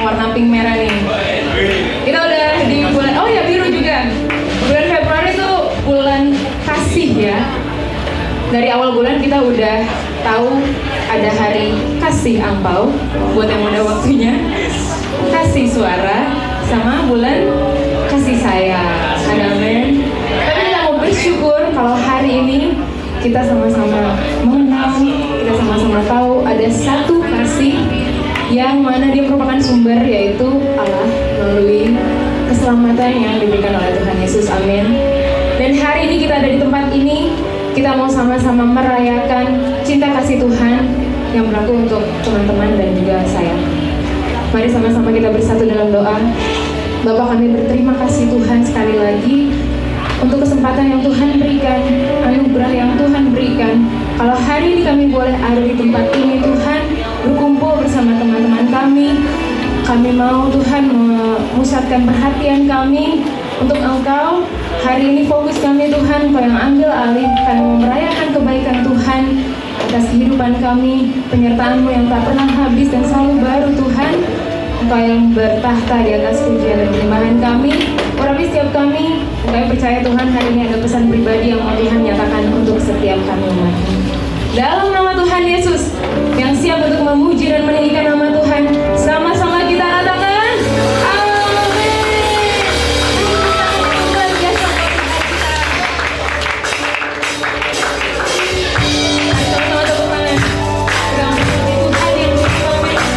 warna pink merah nih. Kita udah di bulan, oh ya biru juga. Bulan Februari itu bulan kasih ya. Dari awal bulan kita udah tahu ada hari kasih angpau buat yang udah waktunya, kasih suara, sama bulan kasih sayang. Amin. Tapi kita mau bersyukur kalau hari ini kita sama-sama mengenal, kita sama-sama tahu ada satu kasih yang mana dia merupakan sumber, yaitu Allah melalui keselamatan yang diberikan oleh Tuhan Yesus. Amin. Dan hari ini kita ada di tempat ini, kita mau sama-sama merayakan cinta kasih Tuhan yang berlaku untuk teman-teman dan juga saya. Mari sama-sama kita bersatu dalam doa. Bapak, kami berterima kasih Tuhan sekali lagi untuk kesempatan yang Tuhan berikan, anugerah yang Tuhan berikan. Kalau hari ini kami boleh ada di tempat ini Tuhan, berkumpul bersama teman-teman kami. Kami mau Tuhan memusatkan perhatian kami untuk Engkau. Hari ini fokus kami Tuhan, Kau yang ambil alih. Kami mau merayakan kebaikan Tuhan atas kehidupan kami, penyertaan-Mu yang tak pernah habis dan selalu baru Tuhan. Engkau yang bertahta di atas pujian dan penyembahan kami. Urapi setiap kami. Kami percaya Tuhan hari ini ada pesan pribadi yang mau Tuhan nyatakan untuk setiap kami umat-Mu. Dalam nama Tuhan Yesus yang siap untuk memuji dan meninggikan nama Tuhan, sama-sama kita katakan amin. Luar biasa sama-sama tepuk tangan. Kita memuji Tuhan yang amin.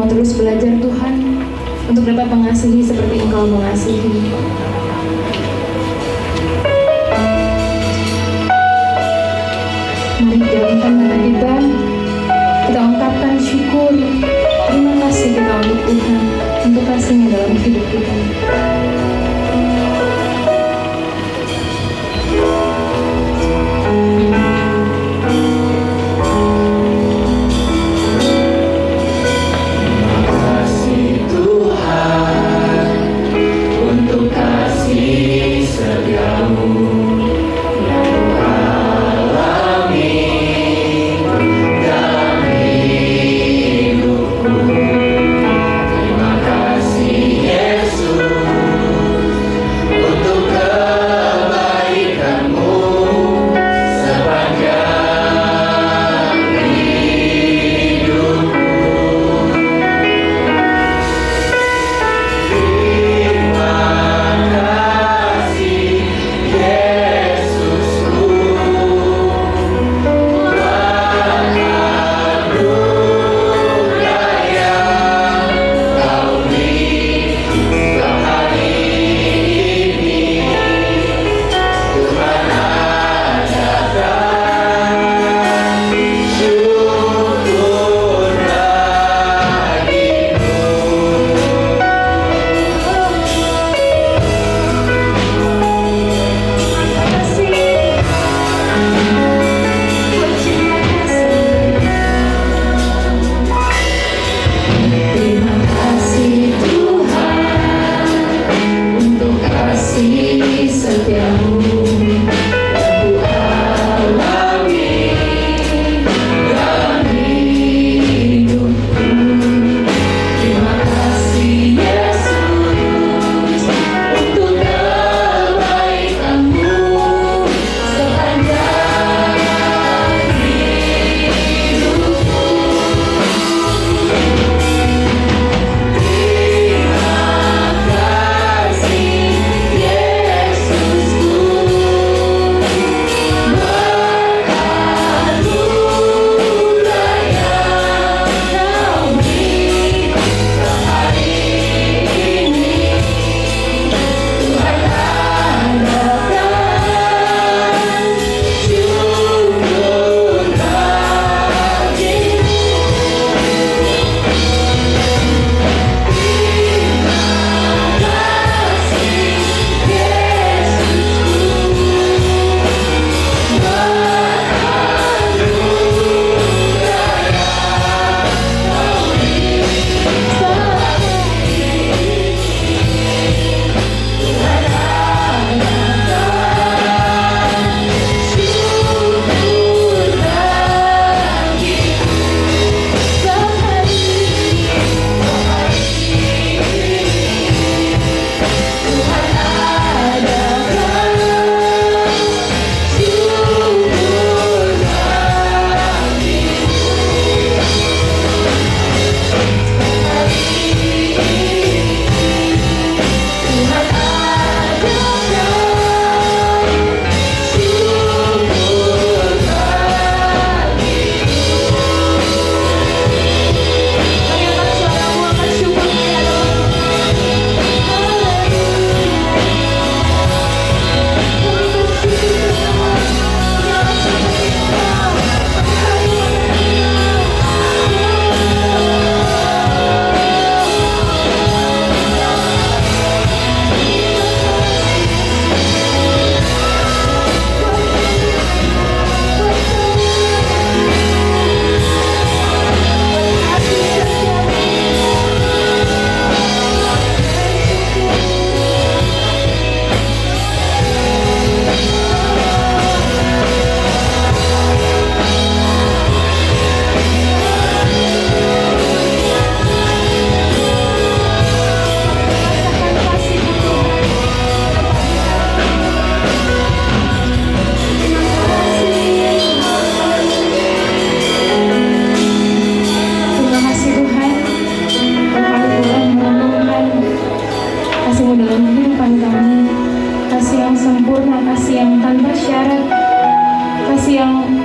mau terus belajar Tuhan, untuk dapat mengasihi seperti Engkau mengasihi. Mari jalankan mata kita ungkapkan syukur, terima kasih kita untuk Tuhan, untuk kasih-Nya dalam hidup kita.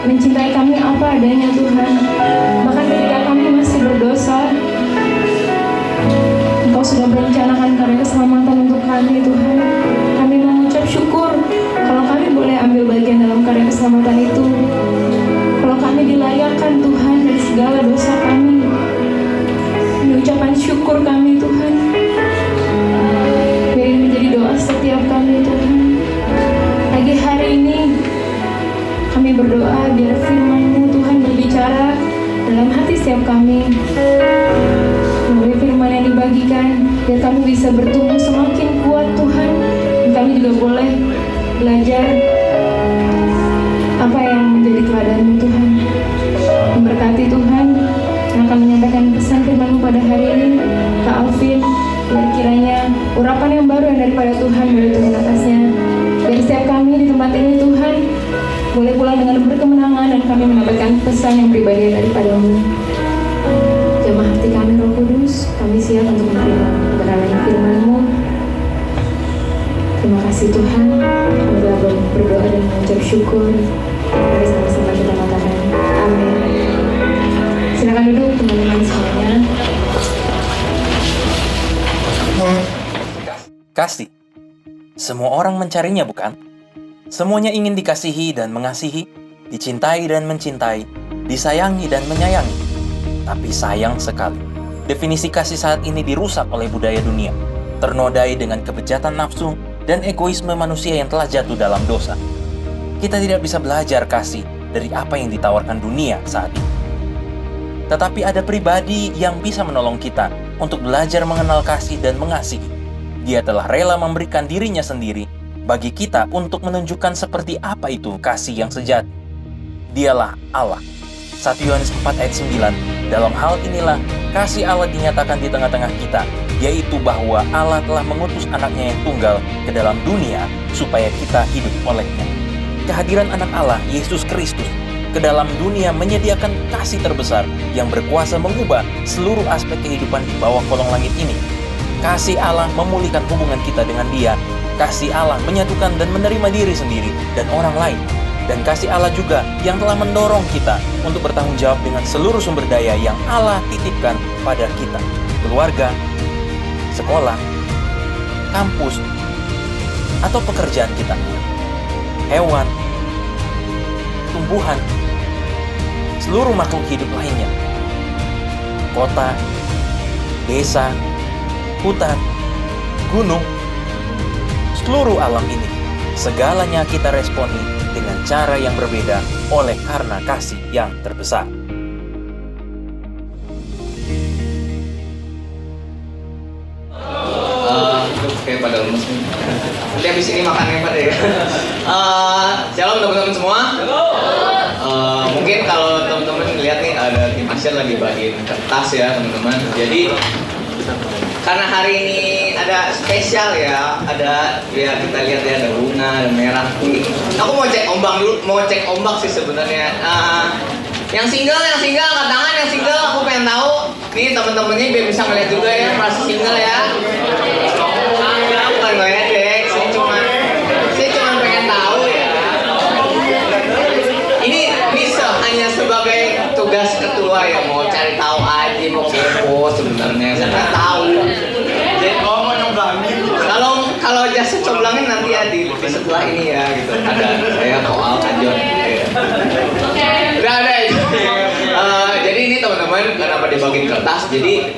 mencintai kami apa adanya Tuhan. Bahkan ketika kami masih berdosa, kami Tuhan. Kami mengucap syukur kalau kami boleh ambil bagian dalam karya keselamatan itu. Kalau kami dilayakkan Tuhan dari segala dosa kami. Ini ucapan syukur kami Tuhan. Biar ini menjadi doa setiap kami Tuhan. Pagi hari ini kami berdoa biar firman-Mu Tuhan berbicara dalam hati setiap kami. Melalui firman yang dibagikan, biar kami bisa bertumbuh semakin kuat Tuhan. Dan kami juga boleh belajar apa yang menjadi teladan-Mu Tuhan. Memberkati Tuhan yang akan menyampaikan pesan firman-Mu pada hari ini, Kak Alvin. Biar kiranya urapan yang baru yang daripada Tuhan boleh turun atasnya. Biar setiap kami di tempat ini Tuhan boleh pulang dengan berkemenangan dan kami mendapatkan pesan yang pribadi daripada-Mu. Jamah hati kami Roh Kudus, kami siap untuk menerima kebenaran firman-Mu. Terima kasih Tuhan, kami telah berdoa dan mengucap syukur. Mari sama-sama kita katakan amin. Silakan duduk teman-teman semuanya. Kasih. Semua orang mencarinya, bukan? Semuanya ingin dikasihi dan mengasihi, dicintai dan mencintai, disayangi dan menyayangi. Tapi sayang sekali, definisi kasih saat ini dirusak oleh budaya dunia, ternodai dengan kebejatan nafsu dan egoisme manusia yang telah jatuh dalam dosa. Kita tidak bisa belajar kasih dari apa yang ditawarkan dunia saat ini. Tetapi ada pribadi yang bisa menolong kita untuk belajar mengenal kasih dan mengasihi. Dia telah rela memberikan dirinya sendiri bagi kita untuk menunjukkan seperti apa itu kasih yang sejati. Dialah Allah. 1 Yohanes 4 ayat 9, dalam hal inilah kasih Allah dinyatakan di tengah-tengah kita, yaitu bahwa Allah telah mengutus anaknya yang tunggal ke dalam dunia supaya kita hidup olehnya. Kehadiran anak Allah, Yesus Kristus, ke dalam dunia menyediakan kasih terbesar yang berkuasa mengubah seluruh aspek kehidupan di bawah kolong langit ini. Kasih Allah memulihkan hubungan kita dengan Dia. Kasih Allah menyatukan dan menerima diri sendiri dan orang lain. Dan kasih Allah juga yang telah mendorong kita untuk bertanggung jawab dengan seluruh sumber daya yang Allah titipkan pada kita. Keluarga, sekolah, kampus, atau pekerjaan kita. Hewan, tumbuhan, seluruh makhluk hidup lainnya. Kota, desa, hutan, gunung, seluruh alam ini, segalanya kita responi dengan cara yang berbeda oleh karena kasih yang terbesar. Kayak pada lemes nih. Nanti habis ini makannya pada ya. Shalom teman-teman semua. Mungkin kalau teman-teman lihat nih ada tim Asyar lagi bagiin kertas ya teman-teman. Jadi karena hari ini ada spesial ya, ada ya kita lihat ya ada bunga, ada merah. Aku mau cek ombak dulu, mau cek ombak sih sebenarnya. Yang single angkat tangan yang single, aku pengen tahu. Nih teman-temannya biar bisa ngeliat juga ya, masih single ya. Bukan gue dek, saya cuma pengen tahu ya. Ini bisa hanya sebagai tugas ketua ya, mau cari tahu aja, mau kepo sebenarnya saya nggak tahu. Jadi mau nyoblangin. Kalau jasa coblangin nanti ya di sebelah ini ya gitu. Ada saya Koal Kanjon. Udah ada itu. Jadi ini teman-teman kenapa dibagiin kertas? Jadi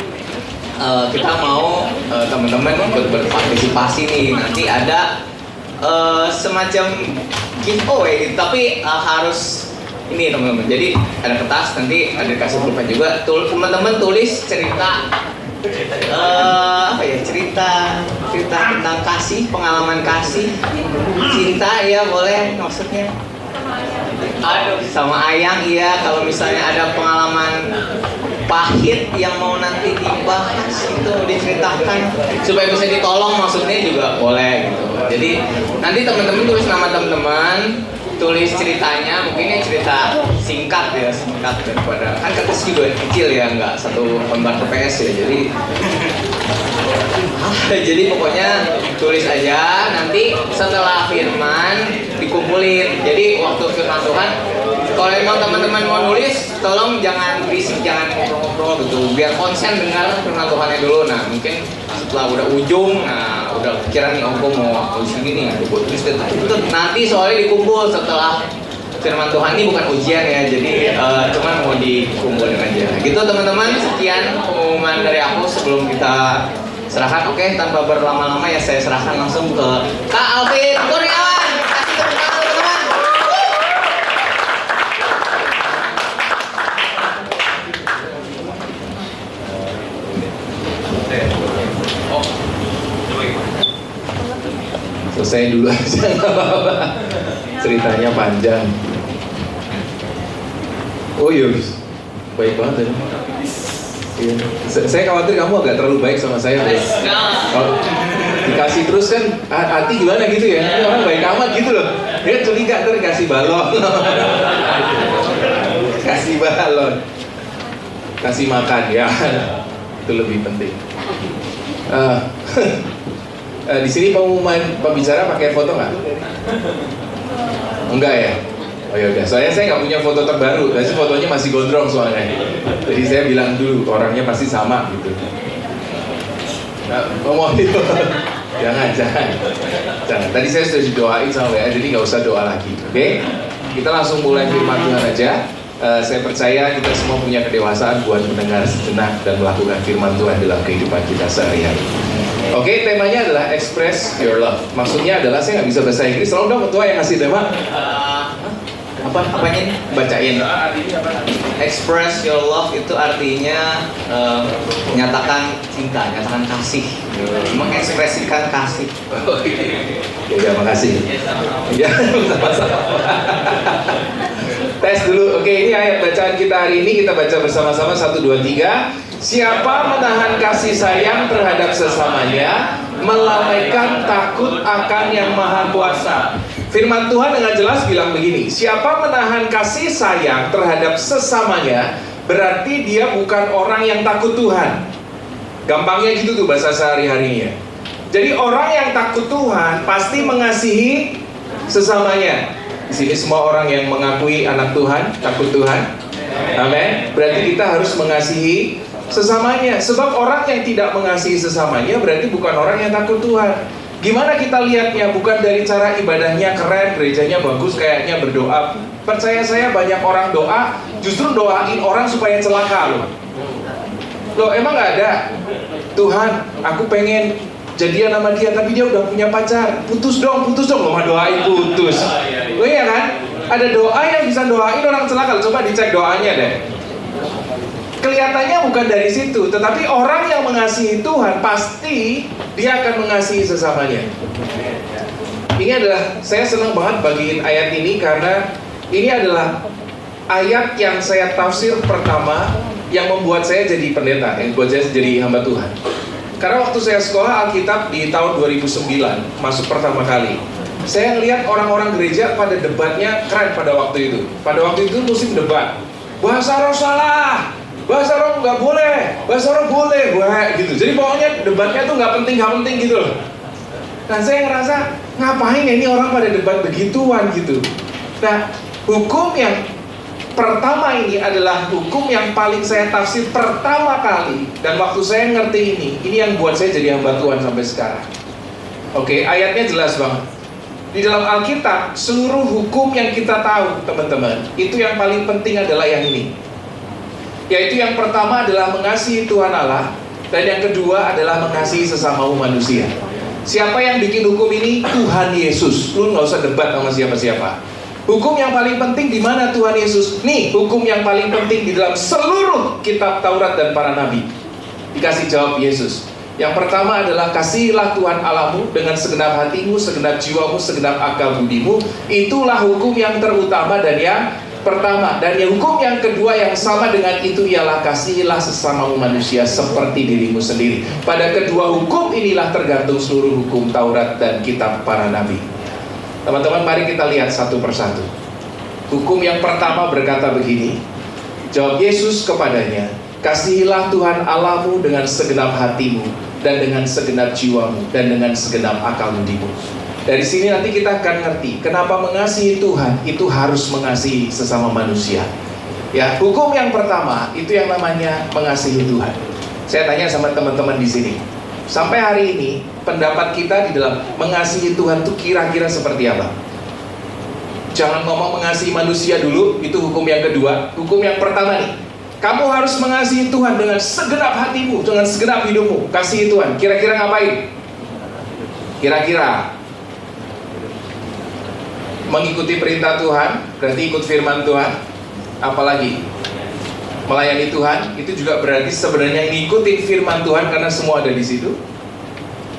kita mau teman-teman ikut berpartisipasi nih. Nanti ada semacam giveaway gitu. Tapi harus ini teman-teman. Jadi ada kertas, nanti ada dikasih pulpen juga. Teman-teman tulis cerita cerita tentang kasih, pengalaman kasih, cinta ya boleh maksudnya. Aduh, sama Ayang iya, kalau misalnya ada pengalaman pahit yang mau nanti dibahas itu diceritakan supaya bisa ditolong maksudnya juga boleh gitu. Jadi nanti teman-teman tulis nama teman-teman, tulis ceritanya, mungkin ini cerita singkat daripada kan kertas juga kecil ya, nggak satu lembar TPS ya, jadi pokoknya tulis aja, nanti setelah firman dikumpulin. Jadi waktu firman Tuhan Kalau emang teman-teman mau nulis, tolong jangan berisik, jangan ngobrol-ngobrol gitu. Biar konsen dengar firman Tuhannya dulu. Nah, mungkin setelah udah ujung, nah udah pikiran nih, gue mau tulis gini, gue tulis deh. Itu nanti soalnya dikumpul setelah firman Tuhan. Ini bukan ujian ya, jadi cuman mau dikumpulin aja. Gitu teman-teman, sekian pengumuman dari aku sebelum kita serahkan. Oke, tanpa berlama-lama ya saya serahkan langsung ke Kak Alvin Kurniawan. Kasih tepuk tangan teman-teman. Selesai dulu aja, nggak apa-apa. Ceritanya panjang. Oh iya, baik banget ya. Iya. Saya khawatir kamu agak terlalu baik sama saya. Kalau dikasih terus kan hati gimana gitu ya? Ini orang baik amat gitu loh. Dia curiga ntar dikasih balon. Kasih balon. Kasih makan ya. Itu lebih penting. Di sini pengumuman pembicara pakai foto nggak? Enggak ya? Oh ya udah, soalnya saya nggak punya foto terbaru, tapi fotonya masih gondrong soalnya. Jadi saya bilang dulu orangnya pasti sama gitu. Ngomong itu, jangan. Tadi saya sudah didoain sama WA, jadi nggak usah doa lagi, oke? Kita langsung mulai firman Tuhan aja. Saya percaya kita semua punya kedewasaan buat mendengar sejenak dan melakukan firman Tuhan dalam kehidupan kita sehari-hari. Oke, temanya adalah express your love. Maksudnya adalah saya nggak bisa bahasa Inggris. Tolong dong ketua yang ngasih tema. Apanya nih? Bacain. Express your love itu artinya menyatakan cinta, menyatakan kasih, mengekspresikan kasih. Ya, makasih. Ya, sama-sama. Tes dulu. Oke, ini ayat bacaan kita hari ini. Kita baca bersama-sama 1, 2, 3. Siapa menahan kasih sayang terhadap sesamanya, melalaikan takut akan yang maha kuasa. Firman Tuhan dengan jelas bilang begini, siapa menahan kasih sayang terhadap sesamanya, berarti dia bukan orang yang takut Tuhan. Gampangnya gitu tuh bahasa sehari-harinya. Jadi orang yang takut Tuhan pasti mengasihi sesamanya. Di sini semua orang yang mengakui anak Tuhan, takut Tuhan. Amin. Berarti kita harus mengasihi sesamanya. Sebab orang yang tidak mengasihi sesamanya berarti bukan orang yang takut Tuhan. Gimana kita lihatnya? Bukan dari cara ibadahnya keren, gerejanya bagus, kayaknya berdoa. Percaya saya banyak orang doa, justru doain orang supaya celaka loh. Loh emang gak ada? Tuhan, aku pengen jadian sama dia, tapi dia udah punya pacar. Putus dong loh, mah doain putus. Oh iya kan? Ada doa yang bisa doain orang celaka. Coba dicek doanya deh. Kelihatannya bukan dari situ, tetapi orang yang mengasihi Tuhan pasti dia akan mengasihi sesamanya. Ini adalah, saya senang banget bagiin ayat ini karena ini adalah ayat yang saya tafsir pertama yang membuat saya jadi pendeta, yang membuat saya jadi hamba Tuhan. Karena waktu saya sekolah Alkitab di tahun 2009, masuk pertama kali, saya lihat orang-orang gereja pada debatnya keren pada waktu itu. Pada waktu itu musim debat. Bahasa roh salah, bahasa roh nggak boleh, bahasa roh boleh, gitu. Jadi pokoknya debatnya tuh nggak penting gitu loh. Nah saya ngerasa ngapain ya ini orang pada debat begituan gitu. Nah hukum yang pertama ini adalah hukum yang paling saya tafsir pertama kali. Dan waktu saya ngerti ini yang buat saya jadi hamba Tuhan sampai sekarang. Oke, ayatnya jelas banget. Di dalam Alkitab, seluruh hukum yang kita tahu teman-teman, itu yang paling penting adalah yang ini. Yaitu yang pertama adalah mengasihi Tuhan Allah, dan yang kedua adalah mengasihi sesama manusia. Siapa yang bikin hukum ini? Tuhan Yesus. Lu nggak usah debat sama siapa-siapa. Hukum yang paling penting di mana Tuhan Yesus? Nih, hukum yang paling penting di dalam seluruh kitab Taurat dan para nabi. Dikasih jawab Yesus. Yang pertama adalah kasihilah Tuhan Allahmu dengan segenap hatimu, segenap jiwamu, segenap akal budimu. Itulah hukum yang terutama dan yang pertama. Dan yang hukum yang kedua yang sama dengan itu ialah kasihilah sesama manusia seperti dirimu sendiri. Pada kedua hukum inilah tergantung seluruh hukum Taurat dan kitab para nabi. Teman-teman, mari kita lihat satu persatu. Hukum yang pertama berkata begini. Jawab Yesus kepadanya, kasihilah Tuhan Allahmu dengan segenap hatimu, dan dengan segenap jiwamu, dan dengan segenap akal budimu. Dari sini nanti kita akan ngerti kenapa mengasihi Tuhan itu harus mengasihi sesama manusia. Ya, hukum yang pertama itu yang namanya mengasihi Tuhan. Saya tanya sama teman-teman di sini, sampai hari ini pendapat kita di dalam mengasihi Tuhan itu kira-kira seperti apa? Jangan ngomong mengasihi manusia dulu, itu hukum yang kedua. Hukum yang pertama nih, kamu harus mengasihi Tuhan dengan segenap hatimu, dengan segenap hidupmu. Kasihi Tuhan. Kira-kira ngapain? Kira-kira mengikuti perintah Tuhan, berarti ikut firman Tuhan. Apalagi melayani Tuhan, itu juga berarti sebenarnya ngikutin firman Tuhan karena semua ada di situ.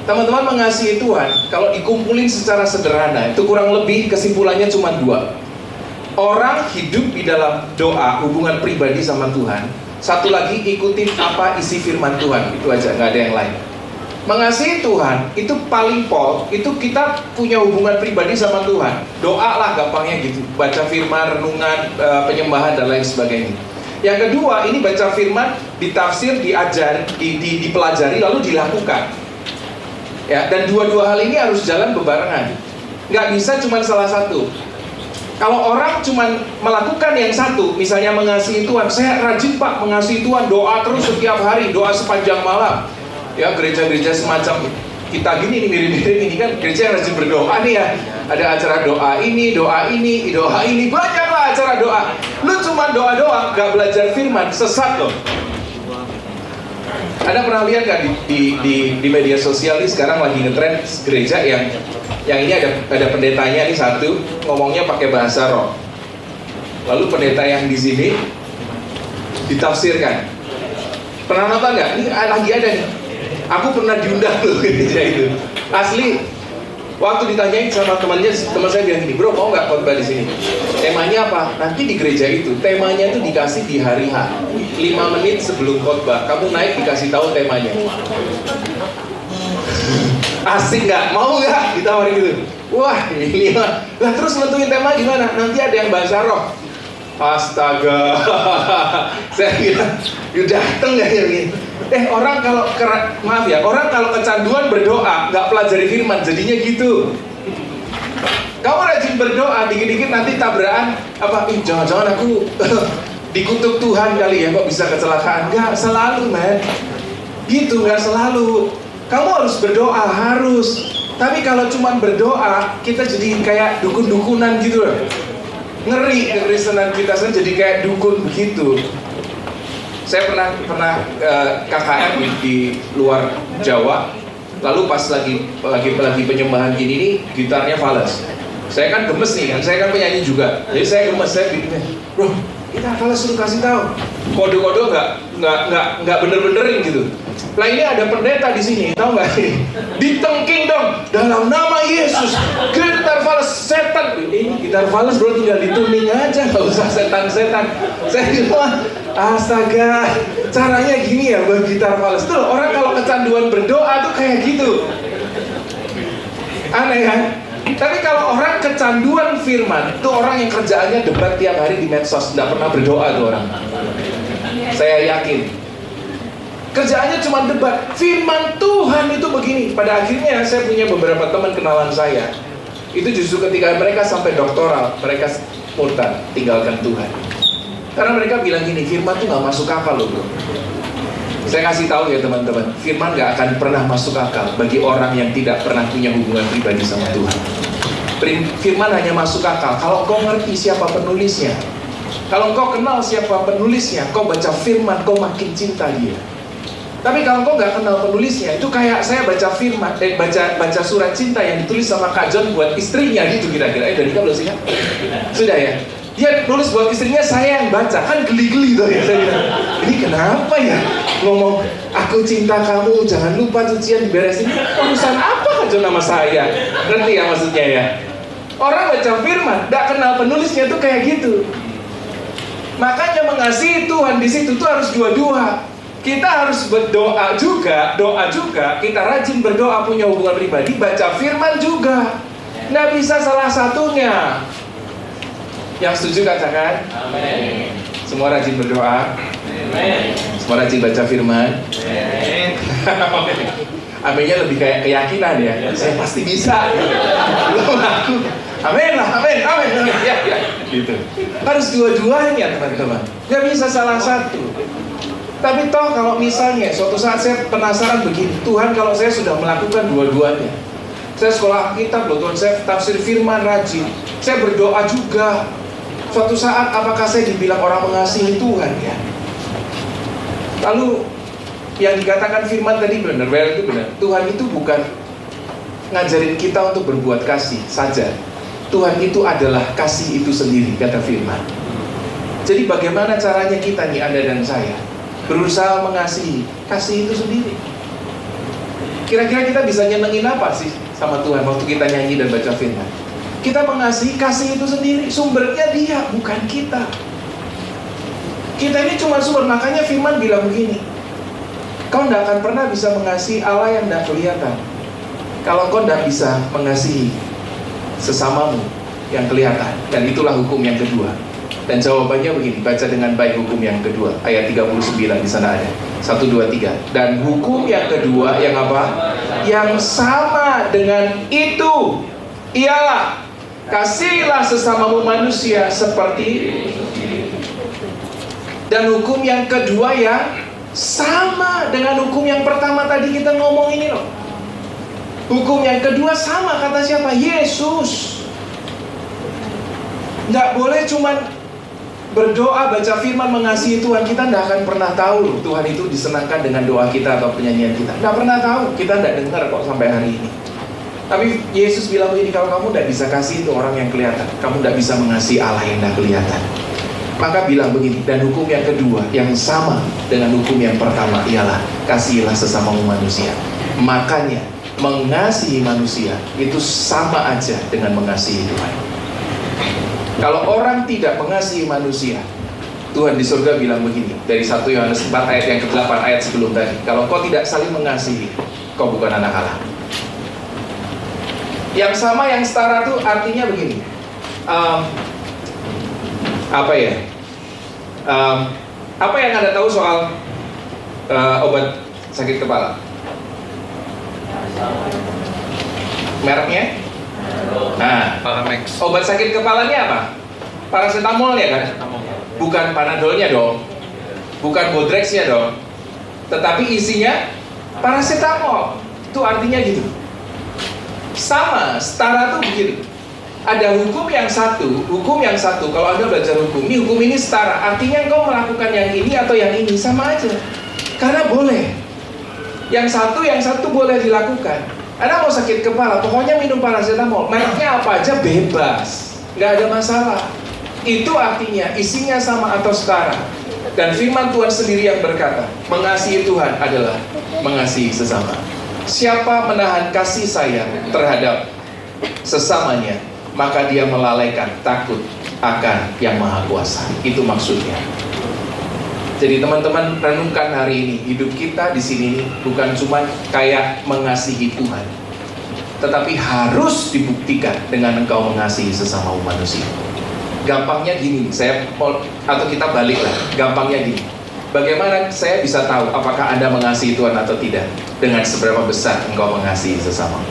Teman-teman, mengasihi Tuhan kalau dikumpulin secara sederhana itu kurang lebih kesimpulannya cuma dua. Orang hidup di dalam doa, hubungan pribadi sama Tuhan. Satu lagi, ikutin apa isi firman Tuhan. Itu aja, nggak ada yang lain. Mengasihi Tuhan itu paling pol, itu kita punya hubungan pribadi sama Tuhan. Doa lah gampangnya gitu, baca firman, renungan, penyembahan dan lain sebagainya. Yang kedua, ini baca firman, ditafsir, diajar, dipelajari lalu dilakukan. Ya, dan dua-dua hal ini harus jalan bebarengan. Nggak bisa cuma salah satu. Kalau orang cuma melakukan yang satu, misalnya mengasihi Tuhan, saya rajin Pak mengasihi Tuhan, doa terus setiap hari, doa sepanjang malam. Ya, gereja-gereja semacam kita gini nih, mirip-mirip ini kan gereja yang rajin berdoa nih ya. Ada acara doa ini, banyaklah acara doa. Lu cuma doa-doa, gak belajar firman, sesat loh. Ada pernah lihat gak di media sosial ini sekarang lagi ngetren gereja yang ini ada pendetanya nih satu ngomongnya pakai bahasa roh. Lalu pendeta yang di sini ditafsirkan. Pernah nonton nggak? Ini lagi ada nih. Aku pernah diundang loh ke gereja itu. Asli. Waktu ditanyain sama teman saya bilang gini, bro mau nggak khotbah di sini? Temanya apa? Nanti di gereja itu temanya itu dikasih di hari H. 5 menit sebelum khotbah, kamu naik dikasih tahu temanya. Asik nggak? Mau nggak? Ditawarin gitu. Wah ini mah. Lah terus nentuin tema gimana? Nanti ada yang bahasa roh. Astaga. Saya bilang, you dateng nggak ya gitu? Orang kalau orang kalau kecanduan berdoa nggak pelajari firman jadinya gitu. Kamu rajin berdoa, dikit-dikit nanti tabrakan apa? Jangan-jangan aku dikutuk Tuhan kali ya, kok bisa kecelakaan? Nggak selalu, man. Gitu, nggak selalu. Kamu harus berdoa, harus. Tapi kalau cuma berdoa, kita jadi kayak dukun-dukunan gitu loh. Ngeri kekristenan kita jadi kayak dukun begitu. Saya pernah KKR di luar Jawa. Lalu pas lagi penyembahan gini nih, gitarnya fals. Saya kan gemes nih kan, saya kan penyanyi juga. Jadi saya gemes, saya bikin, bro, kita fals suruh kasih tahu. Kode-kode nggak bener-benerin gitu. Lah ini ada pendeta di sini, tahu nggak sih? Ditengking dong, dalam nama Yesus, gitar fals setan. Ini gitar fals bro tinggal dituning aja, nggak usah setan-setan. Saya bilang, astaga, caranya gini ya buat gitar fals. Tuh orang kalau kecanduan berdoa tuh kayak gitu. Aneh kan? Tapi kalau orang kecanduan firman, tuh orang yang kerjaannya debat tiap hari di medsos, nggak pernah berdoa tuh orang. Saya yakin. Kerjaannya cuma debat. Firman Tuhan itu begini. Pada akhirnya saya punya beberapa teman kenalan saya. Itu justru ketika mereka sampai doktoral, mereka murtad, tinggalkan Tuhan. Karena mereka bilang gini, firman itu gak masuk akal loh bro. Saya kasih tahu ya teman-teman, firman gak akan pernah masuk akal bagi orang yang tidak pernah punya hubungan pribadi sama Tuhan. Firman hanya masuk akal kalau kau ngerti siapa penulisnya. Kalau kau kenal siapa penulisnya, kau baca firman, kau makin cinta dia. Tapi kalau kau nggak kenal penulisnya, itu kayak saya baca firman, baca surat cinta yang ditulis sama Kak John buat istrinya gitu kira-kira. Dari kamu belum sih kan? Sudah ya? Dia nulis buat istrinya, saya yang baca, kan geli-geli tuh ya. Saya bilang, ini kenapa ya? Ngomong, aku cinta kamu, jangan lupa cucian diberesin. Urusan apa Kak John sama saya? Ngerti ya maksudnya ya? Orang baca firman, nggak kenal penulisnya tuh kayak gitu. Makanya mengasihi Tuhan di situ tuh harus dua-dua. Kita harus berdoa juga, kita rajin berdoa, punya hubungan pribadi, baca firman juga. Nggak bisa salah satunya. Yang setuju katakan? Amin. Semua rajin berdoa? Amin. Semua rajin baca firman? Amin. Aminnya lebih kayak keyakinan ya. Saya pasti bisa. Belum aku. Amin lah, amin. Ya, gitu. Harus dua-duanya teman-teman. Gak bisa salah satu. Tapi toh kalau misalnya suatu saat saya penasaran begini, Tuhan kalau saya sudah melakukan dua-duanya, saya sekolah kitab loh Tuhan, saya tafsir firman rajin, saya berdoa juga, suatu saat apakah saya dibilang orang mengasihi Tuhan ya? Lalu yang dikatakan firman tadi benar, itu benar. Tuhan itu bukan ngajarin kita untuk berbuat kasih saja. Tuhan itu adalah kasih itu sendiri, kata firman. Jadi bagaimana caranya kita nih, Anda dan saya, berusaha mengasihi kasih itu sendiri? Kira-kira kita bisa nyenengin apa sih sama Tuhan waktu kita nyanyi dan baca firman? Kita mengasihi kasih itu sendiri, sumbernya Dia, bukan kita. Kita ini cuma sumber, makanya firman bilang begini, kau tidak akan pernah bisa mengasihi Allah yang tidak kelihatan kalau kau tidak bisa mengasihi sesamamu yang kelihatan. Dan itulah hukum yang kedua. Dan jawabannya begini, baca dengan baik hukum yang kedua, ayat 39 di sana ada. 1, 2, 3. Dan hukum yang kedua yang apa? Yang sama dengan itu ialah kasihilah sesamamu manusia seperti. Dan hukum yang kedua yang sama dengan hukum yang pertama tadi kita ngomong ini loh. Hukum yang kedua sama, kata siapa? Yesus. Nggak boleh cuman berdoa, baca firman, mengasihi Tuhan. Kita nggak akan pernah tahu loh, Tuhan itu disenangkan dengan doa kita atau penyanyian kita. Nggak pernah tahu, kita nggak dengar kok sampai hari ini. Tapi Yesus bilang begini, kalau kamu nggak bisa kasih itu orang yang kelihatan, kamu nggak bisa mengasihi Allah yang nggak kelihatan. Maka bilang begini, dan hukum yang kedua yang sama dengan hukum yang pertama ialah kasihilah sesamamu manusia. Makanya mengasihi manusia itu sama aja dengan mengasihi Tuhan. Kalau orang tidak mengasihi manusia, Tuhan di surga bilang begini, dari 1 Yohanes 4 ayat yang ke-8, ayat sebelum tadi, kalau kau tidak saling mengasihi, kau bukan anak Allah. Yang sama, yang setara itu artinya begini, apa yang Anda tahu soal obat sakit kepala? Mereknya? Nah, obat sakit kepalanya apa? Paracetamol ya kan? Bukan Panadolnya dong, bukan Bodrexnya dong, tetapi isinya paracetamol. Itu artinya gitu. Sama, setara tuh begini. Ada hukum yang satu. Kalau Anda belajar hukum ini setara. Artinya engkau melakukan yang ini atau yang ini sama aja. Karena boleh. Yang satu boleh dilakukan. Anda mau sakit kepala, pokoknya minum paracetamol. Mereknya apa aja bebas, nggak ada masalah. Itu artinya isinya sama atau setara. Dan firman Tuhan sendiri yang berkata, mengasihi Tuhan adalah mengasihi sesama. Siapa menahan kasih sayang terhadap sesamanya, maka dia melalaikan takut akan yang maha kuasa. Itu maksudnya. Jadi teman-teman renungkan hari ini, hidup kita di sini bukan cuma kayak mengasihi Tuhan, tetapi harus dibuktikan dengan engkau mengasihi sesama manusia. Gampangnya gini, atau kita balik lah. Gampangnya gini, bagaimana saya bisa tahu apakah Anda mengasihi Tuhan atau tidak? Dengan seberapa besar engkau mengasihi sesama.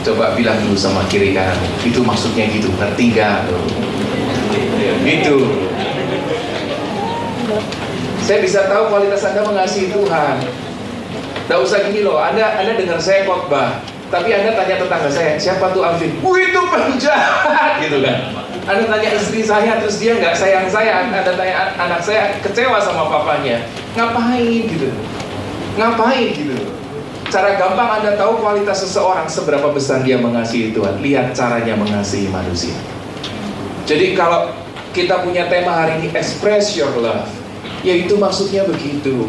Coba bilang dulu sama kiri kanan, itu maksudnya gitu, ngerti gak? Gitu. Saya bisa tahu kualitas Anda mengasihi Tuhan. Tidak usah gini loh, Anda dengar saya khotbah, tapi Anda tanya tetangga saya, siapa tuh Alvin? Itu penjahat, gitu kan. Anda tanya istri saya, terus dia nggak sayang saya. Anda tanya anak saya, kecewa sama papanya. Ngapain gitu? Cara gampang Anda tahu kualitas seseorang, seberapa besar dia mengasihi Tuhan. Lihat caranya mengasihi manusia. Jadi kalau kita punya tema hari ini, express your love, yaitu maksudnya begitu.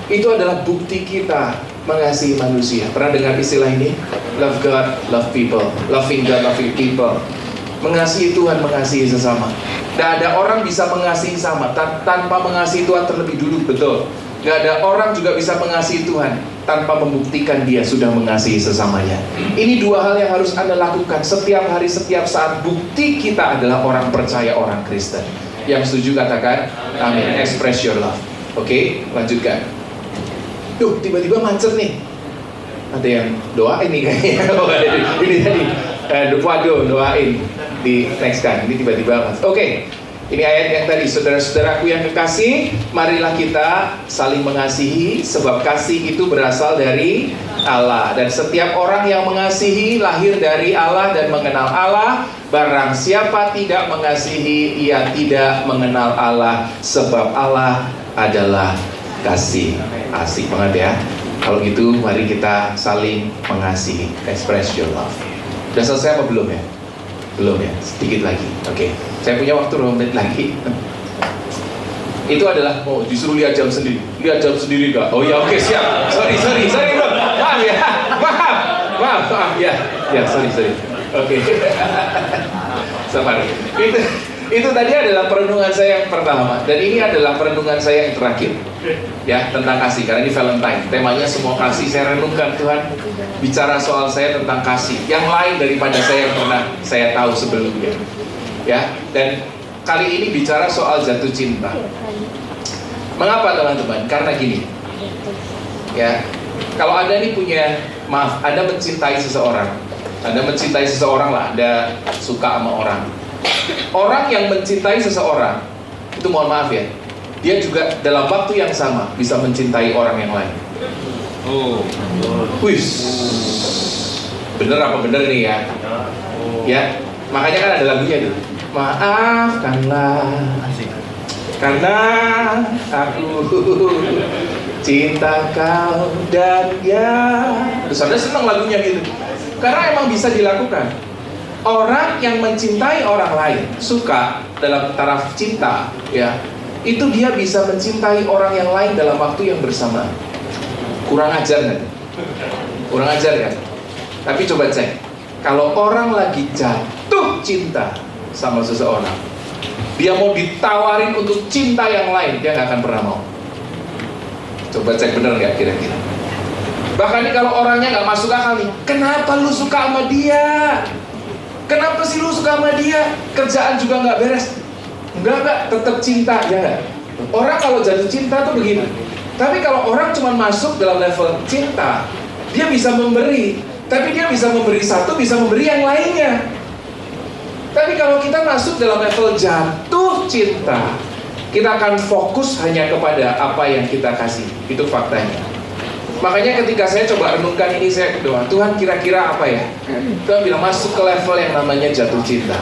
Itu adalah bukti kita mengasihi manusia. Pernah dengar istilah ini? Love God, love people. Loving God, loving people. Mengasihi Tuhan, mengasihi sesama. Tidak ada orang bisa mengasihi sama tanpa mengasihi Tuhan terlebih dulu, betul. Gak ada orang juga bisa mengasihi Tuhan tanpa membuktikan dia sudah mengasihi sesamanya. Ini dua hal yang harus Anda lakukan setiap hari, setiap saat. Bukti kita adalah orang percaya, orang Kristen. Yang setuju katakan amin. Express your love. Oke, lanjutkan. Duh, tiba-tiba macet nih. Ada yang doain nih kayaknya. Ini tadi waduh, doain di next kan. Ini tiba-tiba oke. Ini ayat yang tadi, saudara-saudaraku yang kekasih, marilah kita saling mengasihi, sebab kasih itu berasal dari Allah. Dan setiap orang yang mengasihi lahir dari Allah dan mengenal Allah. Barang siapa tidak mengasihi, ia tidak mengenal Allah, sebab Allah adalah kasih. Asik banget ya. Kalau gitu, mari kita saling mengasihi. Express your love. Udah selesai apa belum ya? Belum ya, sedikit lagi. Oke, saya punya waktu 2 menit lagi. Itu adalah, disuruh lihat jam sendiri. Lihat jam sendiri gak? Oh ya, oke, siap. Sorry bro. Maaf ya, maaf ya. Ya, sorry. Oke. Sabar. Itu tadi adalah perenungan saya yang pertama. Dan ini adalah perenungan saya yang terakhir. Ya, tentang kasih. Karena ini Valentine. Temanya semua kasih. Saya renungkan, Tuhan bicara soal saya tentang kasih. Yang lain daripada saya yang pernah saya tahu sebelumnya. Ya, dan kali ini bicara soal jatuh cinta. Mengapa teman-teman? Karena gini. Ya, kalau Anda ini punya, Anda mencintai seseorang. Anda mencintai seseorang lah, Anda suka sama orang. Orang yang mencintai seseorang, itu mohon maaf ya, dia juga dalam waktu yang sama bisa mencintai orang yang lain. Bener apa bener nih ya? Ya, makanya kan ada lagunya tuh. Maafkanlah, karena aku cinta kau dan dia. Terus Anda senang lagunya gitu. Karena emang bisa dilakukan. Orang yang mencintai orang lain, suka dalam taraf cinta, ya, itu dia bisa mencintai orang yang lain dalam waktu yang bersamaan. Kurang ajar kan? Kurang ajar kan? Tapi coba cek, kalau orang lagi jatuh cinta sama seseorang, dia mau ditawarin untuk cinta yang lain, dia nggak akan pernah mau. Coba cek bener nggak kira-kira? Bahkan nih kalau orangnya nggak masuk akal nih, kenapa lu suka sama dia? Kenapa sih lu suka sama dia? Kerjaan juga nggak beres. Enggak, tetap cinta, ya nggak? Orang kalau jatuh cinta tuh begini. Tapi kalau orang cuma masuk dalam level cinta, dia bisa memberi. Tapi dia bisa memberi satu, bisa memberi yang lainnya. Tapi kalau kita masuk dalam level jatuh cinta, kita akan fokus hanya kepada apa yang kita kasih. Itu faktanya. Makanya ketika saya coba renungkan ini, saya doa, Tuhan kira-kira apa ya? Tuhan bilang masuk ke level yang namanya jatuh cinta.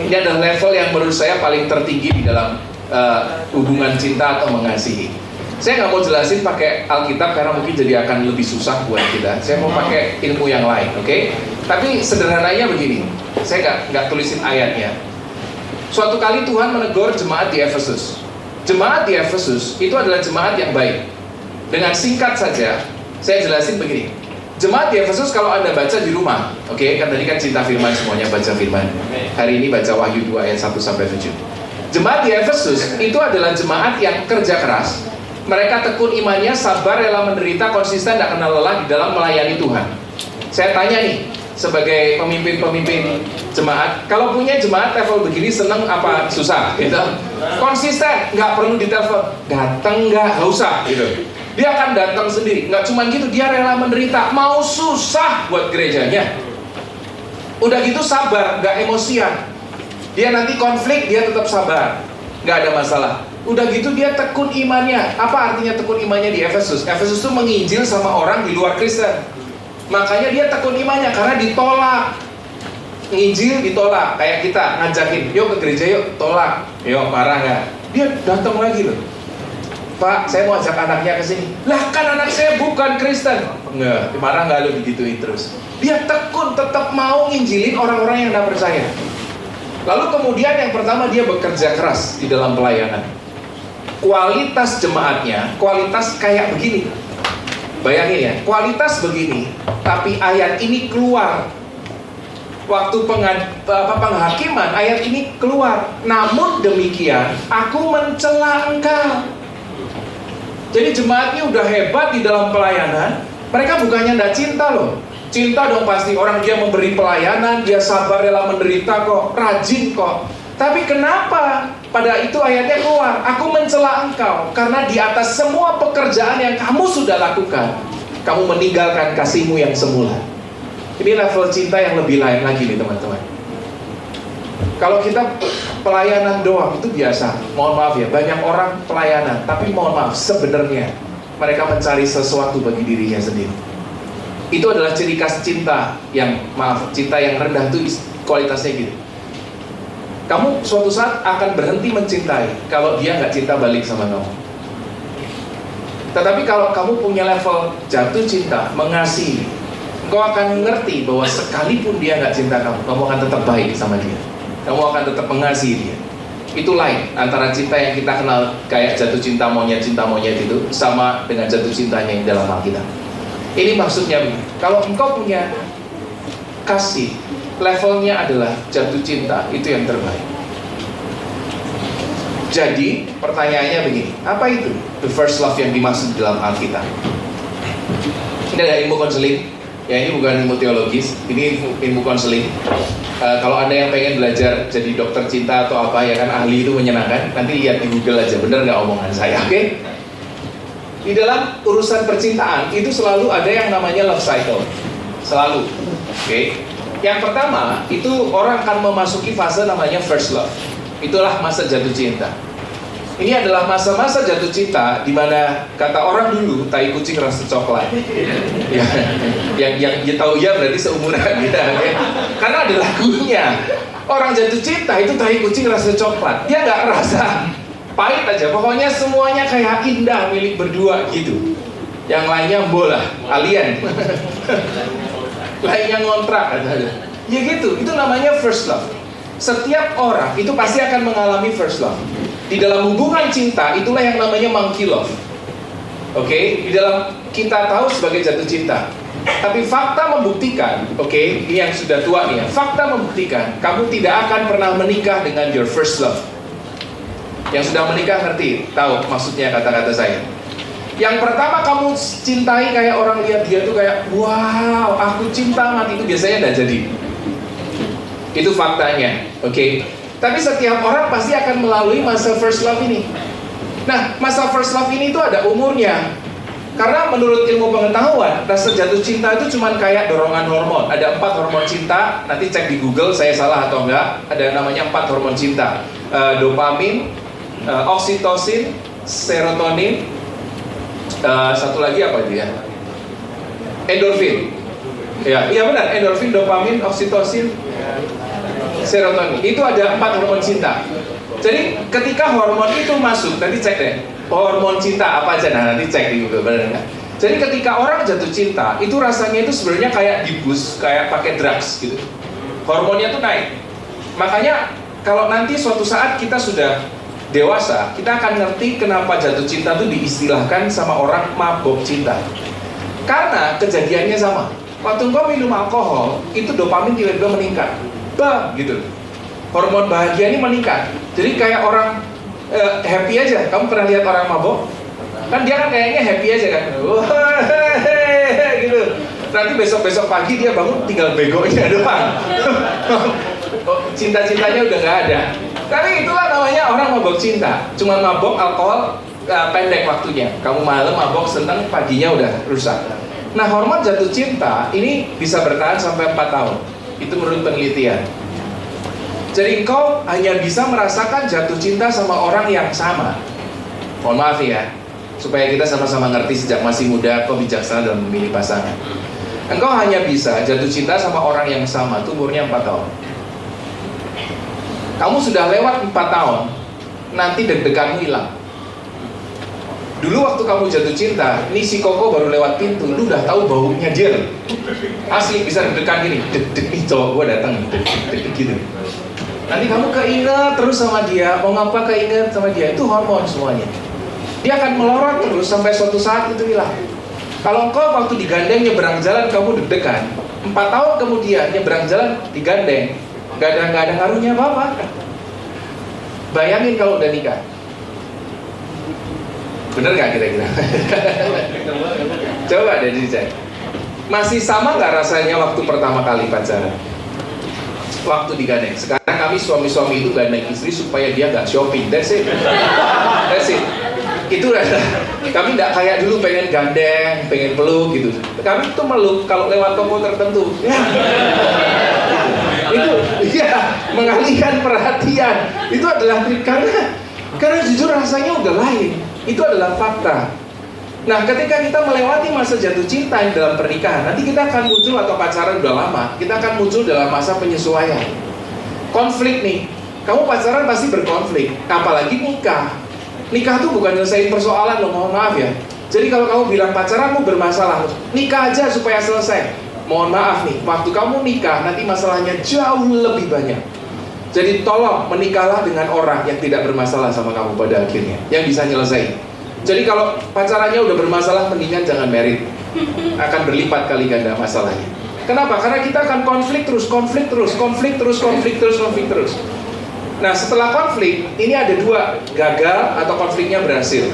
Ini adalah level yang menurut saya paling tertinggi di dalam hubungan cinta atau mengasihi. Saya nggak mau jelasin pakai Alkitab karena mungkin jadi akan lebih susah buat kita. Saya mau pakai ilmu yang lain, oke? Tapi sederhananya begini, saya nggak tulisin ayatnya. Suatu kali Tuhan menegur jemaat di Efesus. Jemaat di Efesus itu adalah jemaat yang baik. Dengan singkat saja, saya jelasin begini. Jemaat di Efesus kalau Anda baca di rumah, oke, kan tadi kan cinta firman semuanya baca firman. Hari ini baca Wahyu 2 ayat 1-7. Jemaat di Efesus itu adalah jemaat yang kerja keras. Mereka tekun imannya, sabar, rela menderita, konsisten, tidak kenal lelah di dalam melayani Tuhan. Saya tanya nih, sebagai pemimpin-pemimpin jemaat, kalau punya jemaat level begini seneng apa susah? Gitu. Konsisten, nggak perlu ditelepon, datang nggak usah, gitu. Dia akan datang sendiri. Nggak cuma gitu, dia rela menderita, mau susah buat gerejanya. Udah gitu sabar, nggak emosian. Dia nanti konflik, dia tetap sabar, nggak ada masalah. Udah gitu dia tekun imannya. Apa artinya tekun imannya di Efesus? Efesus itu menginjil sama orang di luar Kristen. Makanya dia tekun imannya karena ditolak. Nginjil ditolak, kayak kita ngajakin, yuk ke gereja yuk, tolak. Yuk, marah nggak? Dia datang lagi loh. Pak, saya mau ajak anaknya ke sini. Lah kan anak saya bukan Kristen. Enggak, marah nggak lo digituin terus. Dia tekun, tetap mau nginjilin orang-orang yang nggak percaya. Lalu kemudian yang pertama dia bekerja keras di dalam pelayanan. Kualitas jemaatnya, kualitas kayak begini. Bayangin ya, kualitas begini, tapi ayat ini keluar. Waktu penghakiman, ayat ini keluar. Namun demikian, aku mencela engkau. Jadi jemaatnya udah hebat di dalam pelayanan. Mereka bukannya nggak cinta loh. Cinta dong pasti, orang dia memberi pelayanan, dia sabar rela menderita kok, rajin kok. Tapi kenapa pada itu ayatnya keluar? Aku mencela engkau karena di atas semua pekerjaan yang kamu sudah lakukan, kamu meninggalkan kasihmu yang semula. Ini level cinta yang lebih lain lagi nih teman-teman. Kalau kita pelayanan doang itu biasa, mohon maaf ya, banyak orang pelayanan, tapi mohon maaf, sebenarnya mereka mencari sesuatu bagi dirinya sendiri. Itu adalah ciri khas cinta yang, cinta yang rendah itu kualitasnya gitu. Kamu suatu saat akan berhenti mencintai kalau dia nggak cinta balik sama kamu. Tetapi kalau kamu punya level jatuh cinta, mengasihi, kau akan ngerti bahwa sekalipun dia nggak cinta kamu, kamu akan tetap baik sama dia. Kamu akan tetap mengasihi dia. Itu lain antara cinta yang kita kenal kayak jatuh cinta monyet itu sama dengan jatuh cintanya yang dalam Alkitab. Ini maksudnya begini, kalau engkau punya kasih, levelnya adalah jatuh cinta, itu yang terbaik. Jadi pertanyaannya begini, apa itu the first love yang dimaksud dalam Alkitab? Ini ada ilmu konseling, ya ini bukan ilmu teologis, ini ilmu konseling. Kalau Anda yang pengen belajar jadi dokter cinta atau apa, ya kan ahli itu menyenangkan, nanti lihat di Google aja, bener nggak omongan saya, oke? Di dalam urusan percintaan itu selalu ada yang namanya love cycle, selalu, oke? Yang pertama itu orang akan memasuki fase namanya first love. Itulah masa jatuh cinta. Ini adalah masa-masa jatuh cinta di mana kata orang dulu tai kucing rasa coklat. Ya, yang tahu ya berarti seumuran kita, ya. Karena ada lagunya. Orang jatuh cinta itu tai kucing rasa coklat. Dia nggak rasa pahit aja. Pokoknya semuanya kayak indah milik berdua gitu. Yang lainnya bola, alien. Lainnya ngontrak. Ya gitu. Itu namanya first love. Setiap orang itu pasti akan mengalami first love. Di dalam hubungan cinta itulah yang namanya monkey love. Oke, di dalam kita tahu sebagai jatuh cinta. Tapi fakta membuktikan, oke, ini yang sudah tua nih ya. Fakta membuktikan kamu tidak akan pernah menikah dengan your first love. Yang sudah menikah ngerti, tahu maksudnya kata-kata saya. Yang pertama kamu cintai kayak orang lihat dia tuh kayak wow, aku cinta mati, itu biasanya tidak jadi. Itu faktanya, oke. Tapi setiap orang pasti akan melalui masa first love ini. Nah, masa first love ini itu ada umurnya. Karena menurut ilmu pengetahuan, rasa jatuh cinta itu cuma kayak dorongan hormon. Ada 4 hormon cinta, nanti cek di Google, saya salah atau enggak. Ada namanya 4 hormon cinta. Dopamin, oksitosin, serotonin, satu lagi apa itu ya? Endorfin. Ya, iya benar, endorfin, dopamin, oksitosin, serotonin. Itu ada 4 hormon cinta. Jadi ketika hormon itu masuk, nanti cek deh hormon cinta apa aja, nah nanti cek di Google, benar nggak? Jadi ketika orang jatuh cinta, itu rasanya itu sebenarnya kayak dibus, kayak pakai drugs gitu. Hormonnya tuh naik. Makanya kalau nanti suatu saat kita sudah dewasa, kita akan ngerti kenapa jatuh cinta itu diistilahkan sama orang mabok cinta. Karena kejadiannya sama. Waktu engkau minum alkohol, itu dopamin tiba-tiba meningkat. Bang, gitu. Hormon bahagia ini meningkat. Jadi kayak orang happy aja. Kamu pernah lihat orang mabok? Kan dia kan kayaknya happy aja kan. Gitu. Nanti besok-besok pagi dia bangun tinggal begonya doang. Cinta-cintanya udah nggak ada. Tapi itulah namanya orang mabok cinta. Cuma mabok alkohol pendek waktunya. Kamu malam mabok seneng, paginya udah rusak. Nah, hormon jatuh cinta ini bisa bertahan sampai 4 tahun. Itu menurut penelitian. Jadi engkau hanya bisa merasakan jatuh cinta sama orang yang sama. Mohon maaf ya, supaya kita sama-sama ngerti sejak masih muda, kau bijaksana dalam memilih pasangan. Engkau hanya bisa jatuh cinta sama orang yang sama, itu umurnya 4 tahun. Kamu sudah lewat 4 tahun, nanti deg-deganmu hilang. Dulu waktu kamu jatuh cinta, ini si Koko baru lewat pintu, lu udah tahu baunya dia. Asli bisa deg-degan gini, deg-deg nih cowok gue datang, deg-deg gitu. Nanti kamu keinget terus sama dia, mau ngapa keinget sama dia, itu hormon semuanya. Dia akan melorot terus sampai suatu saat itu hilang. Kalau engkau waktu digandeng nyebrang jalan kamu deg-degan, 4 tahun kemudian nyebrang jalan digandeng, gak ada ngaruhnya apa-apa. Bayangin kalau udah nikah. Bener gak kira-kira? Coba deh dicek. Masih sama gak rasanya waktu pertama kali pacaran? Waktu digandeng. Sekarang kami suami-suami itu gandeng istri supaya dia gak shopping. That's it. That's it. Itu kami tidak kayak dulu pengen gandeng, pengen peluk gitu. Kami tuh meluk kalau lewat toko tertentu. Ya. Itu ya mengalihkan perhatian. Itu adalah trik karena jujur rasanya udah lain. Itu adalah fakta. Nah, ketika kita melewati masa jatuh cinta dalam pernikahan, nanti kita akan muncul atau pacaran udah lama, kita akan muncul dalam masa penyesuaian. Konflik nih. Kamu pacaran pasti berkonflik, apalagi nikah. Nikah tuh bukan nyelesain persoalan loh, mohon maaf ya. Jadi kalau kamu bilang pacaranmu bermasalah, nikah aja supaya selesai. Mohon maaf nih, waktu kamu nikah nanti masalahnya jauh lebih banyak. Jadi tolong menikahlah dengan orang yang tidak bermasalah sama kamu pada akhirnya, yang bisa nyelesain. Jadi kalau pacarannya udah bermasalah, mendingan jangan married. Akan berlipat kali ganda masalahnya. Kenapa? Karena kita akan konflik terus. Nah, setelah konflik, ini ada dua, gagal atau konfliknya berhasil.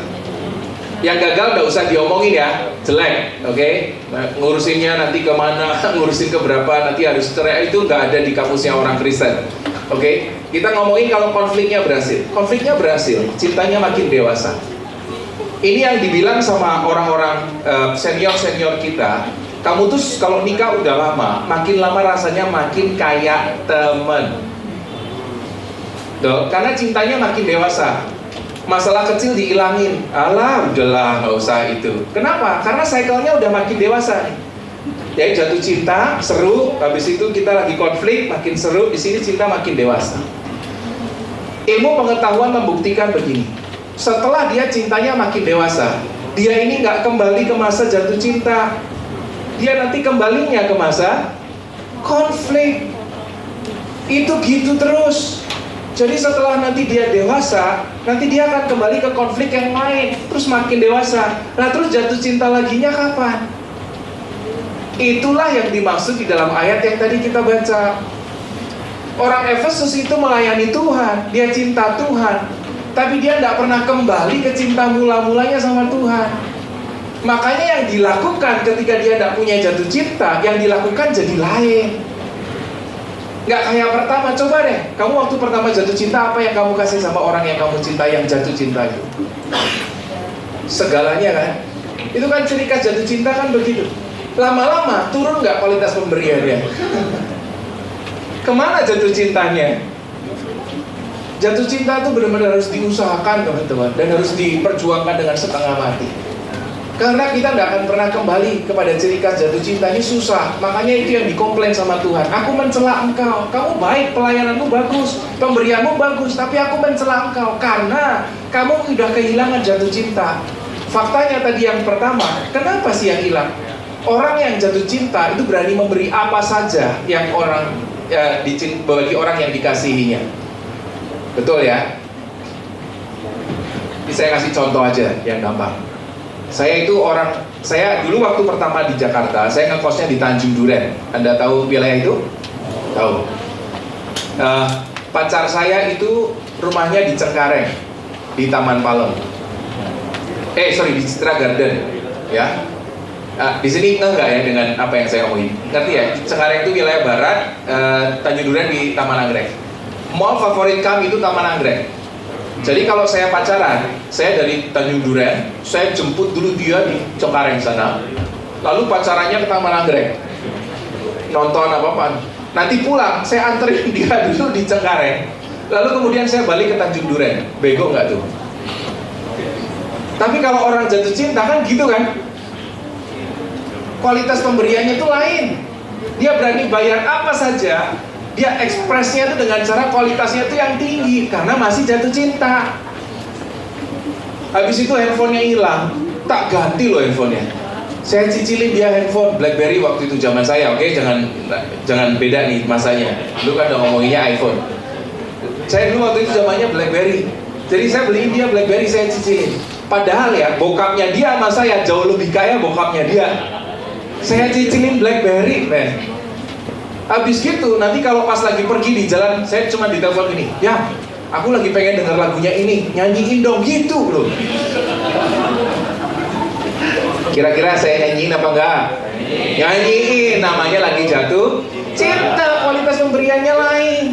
Yang gagal nggak usah diomongin ya, jelek, oke? Nah, ngurusinnya nanti kemana, ngurusin ke berapa, nanti harus cerai, itu nggak ada di kamusnya orang Kristen, oke? Kita ngomongin kalau konfliknya berhasil. Konfliknya berhasil, cintanya makin dewasa. Ini yang dibilang sama orang-orang senior-senior kita, kamu tuh kalau nikah udah lama, makin lama rasanya makin kayak temen. Tuh, karena cintanya makin dewasa. Masalah kecil dihilangin. Alah, udahlah, nggak usah itu. Kenapa? Karena cycle-nya udah makin dewasa nih. Jadi jatuh cinta, seru, habis itu kita lagi konflik, makin seru, di sini cinta makin dewasa. Ilmu pengetahuan membuktikan begini. Setelah dia cintanya makin dewasa, dia ini nggak kembali ke masa jatuh cinta. Dia nanti kembalinya ke masa konflik. Itu gitu terus. Jadi setelah nanti dia dewasa, nanti dia akan kembali ke konflik yang lain, terus makin dewasa. Nah, terus jatuh cinta laginya kapan? Itulah yang dimaksud di dalam ayat yang tadi kita baca. Orang Efesus itu melayani Tuhan, dia cinta Tuhan, tapi dia tidak pernah kembali ke cinta mula-mulanya sama Tuhan. Makanya yang dilakukan ketika dia tidak punya jatuh cinta, yang dilakukan jadi lain. Nggak kayak pertama. Coba deh, kamu waktu pertama jatuh cinta, apa yang kamu kasih sama orang yang kamu cinta, yang jatuh cinta itu? Segalanya kan? Itu kan ciri khas jatuh cinta kan begitu. Lama-lama turun nggak kualitas pemberiannya? Kemana jatuh cintanya? Jatuh cinta itu benar-benar harus diusahakan teman-teman, dan harus diperjuangkan dengan setengah mati. Karena kita tidak akan pernah kembali kepada ciri khas jatuh cinta, ini susah. Makanya itu yang dikomplain sama Tuhan. Aku mencela engkau, kamu baik, pelayananmu bagus, pemberianmu bagus, tapi aku mencela engkau karena kamu sudah kehilangan jatuh cinta. Faktanya tadi yang pertama, kenapa sih yang hilang? Orang yang jatuh cinta itu berani memberi apa saja yang bagi orang yang dikasihinya. Betul ya? Ini saya kasih contoh aja yang gampang. Saya dulu waktu pertama di Jakarta, saya ngekosnya di Tanjung Duren. Anda tahu wilayah itu? Tahu. Pacar saya itu rumahnya di Cengkareng, di Taman Palem. Di Citra Garden, ya. Di sini enggak ya dengan apa yang saya omongin? Ngerti ya? Cengkareng itu wilayah barat, Tanjung Duren di Taman Anggrek. Mall favorit kami itu Taman Anggrek. Jadi kalau saya pacaran, saya dari Tanjung Duren, saya jemput dulu dia di Cengkareng sana, lalu pacarannya ke Taman Anggrek, nonton apa-apaan. Nanti pulang, saya anterin dia dulu di Cengkareng, lalu kemudian saya balik ke Tanjung Duren. Bego nggak tuh? Tapi kalau orang jatuh cinta kan gitu kan? Kualitas pemberiannya itu lain. Dia berani bayar apa saja. Dia ekspresnya itu dengan cara kualitasnya itu yang tinggi karena masih jatuh cinta. Habis itu handphonenya hilang, tak ganti loh handphonenya. Saya cicilin dia handphone BlackBerry waktu itu zaman saya, oke? Jangan beda nih masanya. Lu kan udah ngomonginnya iPhone. Saya dulu waktu itu zamannya BlackBerry. Jadi saya beliin dia BlackBerry, saya cicilin. Padahal ya bokapnya dia sama saya jauh lebih kaya bokapnya dia. Saya cicilin BlackBerry, men. Habis gitu, nanti kalau pas lagi pergi di jalan, saya cuma ditelepon gini, ya, aku lagi pengen denger lagunya ini, nyanyiin dong, gitu loh. Kira-kira saya nyanyiin apa enggak? Nyanyiin, namanya lagi jatuh cinta, kualitas pemberiannya lain.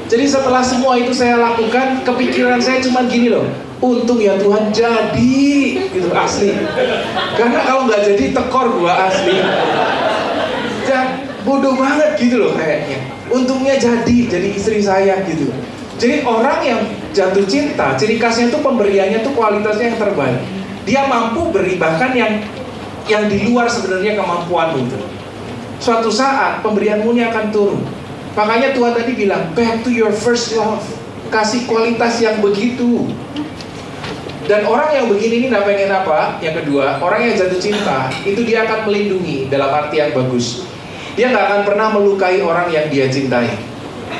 Jadi setelah semua itu saya lakukan, kepikiran saya cuma gini loh, untung ya Tuhan jadi, gitu asli. Karena kalau nggak jadi tekor gua asli. Dan bodoh banget gitu loh kayaknya. Untungnya jadi istri saya gitu. Jadi orang yang jatuh cinta, ciri khasnya tuh pemberiannya tuh kualitasnya yang terbaik. Dia mampu beri bahkan yang di luar sebenarnya kemampuanmu itu. Suatu saat pemberianmu ini akan turun. Makanya Tuhan tadi bilang back to your first love. Kasih kualitas yang begitu. Dan orang yang begini ini gak pengen apa? Yang kedua, orang yang jatuh cinta itu dia akan melindungi dalam arti yang bagus. Dia gak akan pernah melukai orang yang dia cintai.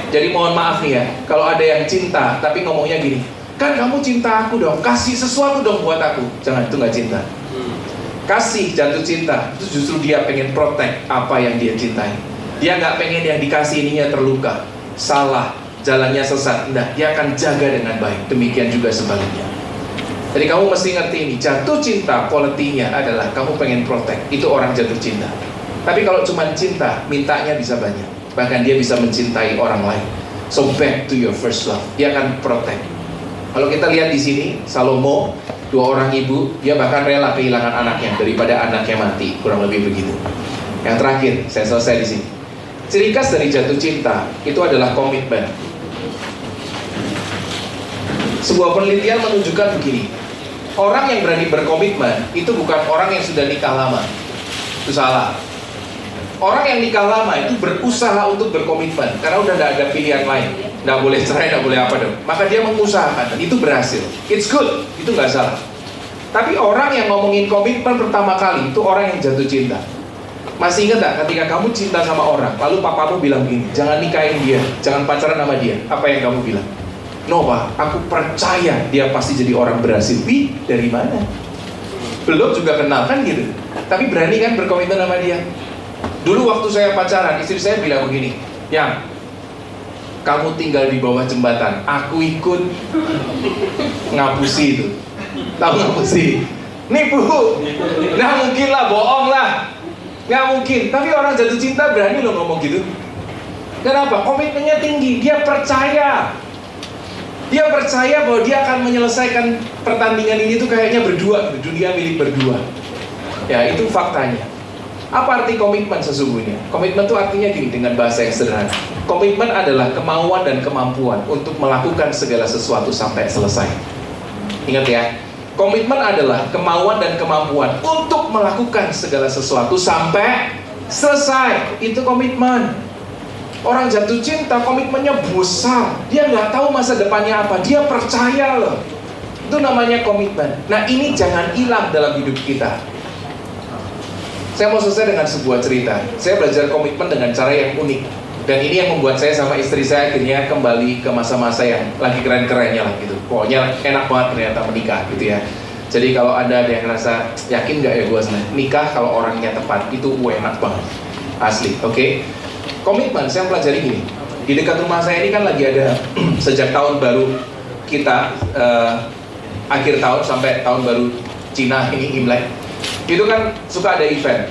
Jadi mohon maaf nih ya, kalau ada yang cinta tapi ngomongnya gini, kan kamu cinta aku dong, kasih sesuatu dong buat aku. Jangan, itu gak cinta. Kasih jatuh cinta itu justru dia pengen protect apa yang dia cintai. Dia gak pengen yang dikasih ininya terluka, salah, jalannya sesat. Nah, dia akan jaga dengan baik. Demikian juga sebaliknya. Jadi kamu mesti ngerti ini, jatuh cinta quality-nya adalah kamu pengen protect. Itu orang jatuh cinta. Tapi kalau cuma cinta, mintanya bisa banyak. Bahkan dia bisa mencintai orang lain. So back to your first love. Dia akan protect. Kalau kita lihat di sini, Salomo, 2 orang ibu, dia bahkan rela kehilangan anaknya daripada anaknya mati. Kurang lebih begitu. Yang terakhir, saya selesai di sini. Ciri khas dari jatuh cinta itu adalah komitmen. Sebuah penelitian menunjukkan begini. Orang yang berani berkomitmen itu bukan orang yang sudah nikah lama. Itu salah. Orang yang nikah lama itu berusaha untuk berkomitmen karena udah gak ada pilihan lain. Gak boleh cerai, gak boleh apa dong. Maka dia mengusahakan dan itu berhasil. It's good, itu gak salah. Tapi orang yang ngomongin komitmen pertama kali itu orang yang jatuh cinta. Masih ingat gak ketika kamu cinta sama orang, lalu papamu bilang gini, jangan nikahin dia, jangan pacaran sama dia. Apa yang kamu bilang? No Pak, aku percaya dia pasti jadi orang berhasil. Wih, dari mana? Belum juga kenal kan gitu. Tapi berani kan berkomitmen sama dia. Dulu waktu saya pacaran, istri saya bilang begini, Yang, kamu tinggal di bawah jembatan, aku ikut ngapusi itu. Tahu ngapusi? Nipu. Nggak mungkin lah, bohong lah. Nggak mungkin. Tapi orang jatuh cinta berani loh ngomong gitu. Kenapa? Komitmennya tinggi. Dia percaya. Dia percaya bahwa dia akan menyelesaikan pertandingan ini tuh kayaknya berdua. Dunia milik berdua. Ya, itu faktanya. Apa arti komitmen sesungguhnya? Komitmen itu artinya gini, dengan bahasa yang sederhana. Komitmen adalah kemauan dan kemampuan untuk melakukan segala sesuatu sampai selesai. Ingat ya, komitmen adalah kemauan dan kemampuan untuk melakukan segala sesuatu sampai selesai. Itu komitmen. Orang jatuh cinta komitmennya besar. Dia nggak tahu masa depannya apa. Dia percaya loh. Itu namanya komitmen. Nah, ini jangan hilang dalam hidup kita. Saya mau selesai dengan sebuah cerita. Saya belajar komitmen dengan cara yang unik. Dan ini yang membuat saya sama istri saya akhirnya kembali ke masa-masa yang lagi keren-kerennya lah gitu. Pokoknya enak banget ternyata menikah gitu ya. Jadi kalau ada yang ngerasa yakin gak ya gue nikah kalau orangnya tepat, itu enak banget. Asli, oke? Komitmen, saya pelajari gini. Di dekat rumah saya ini kan lagi ada sejak tahun baru kita akhir tahun sampai tahun baru Cina ini Imlek. Itu kan suka ada event.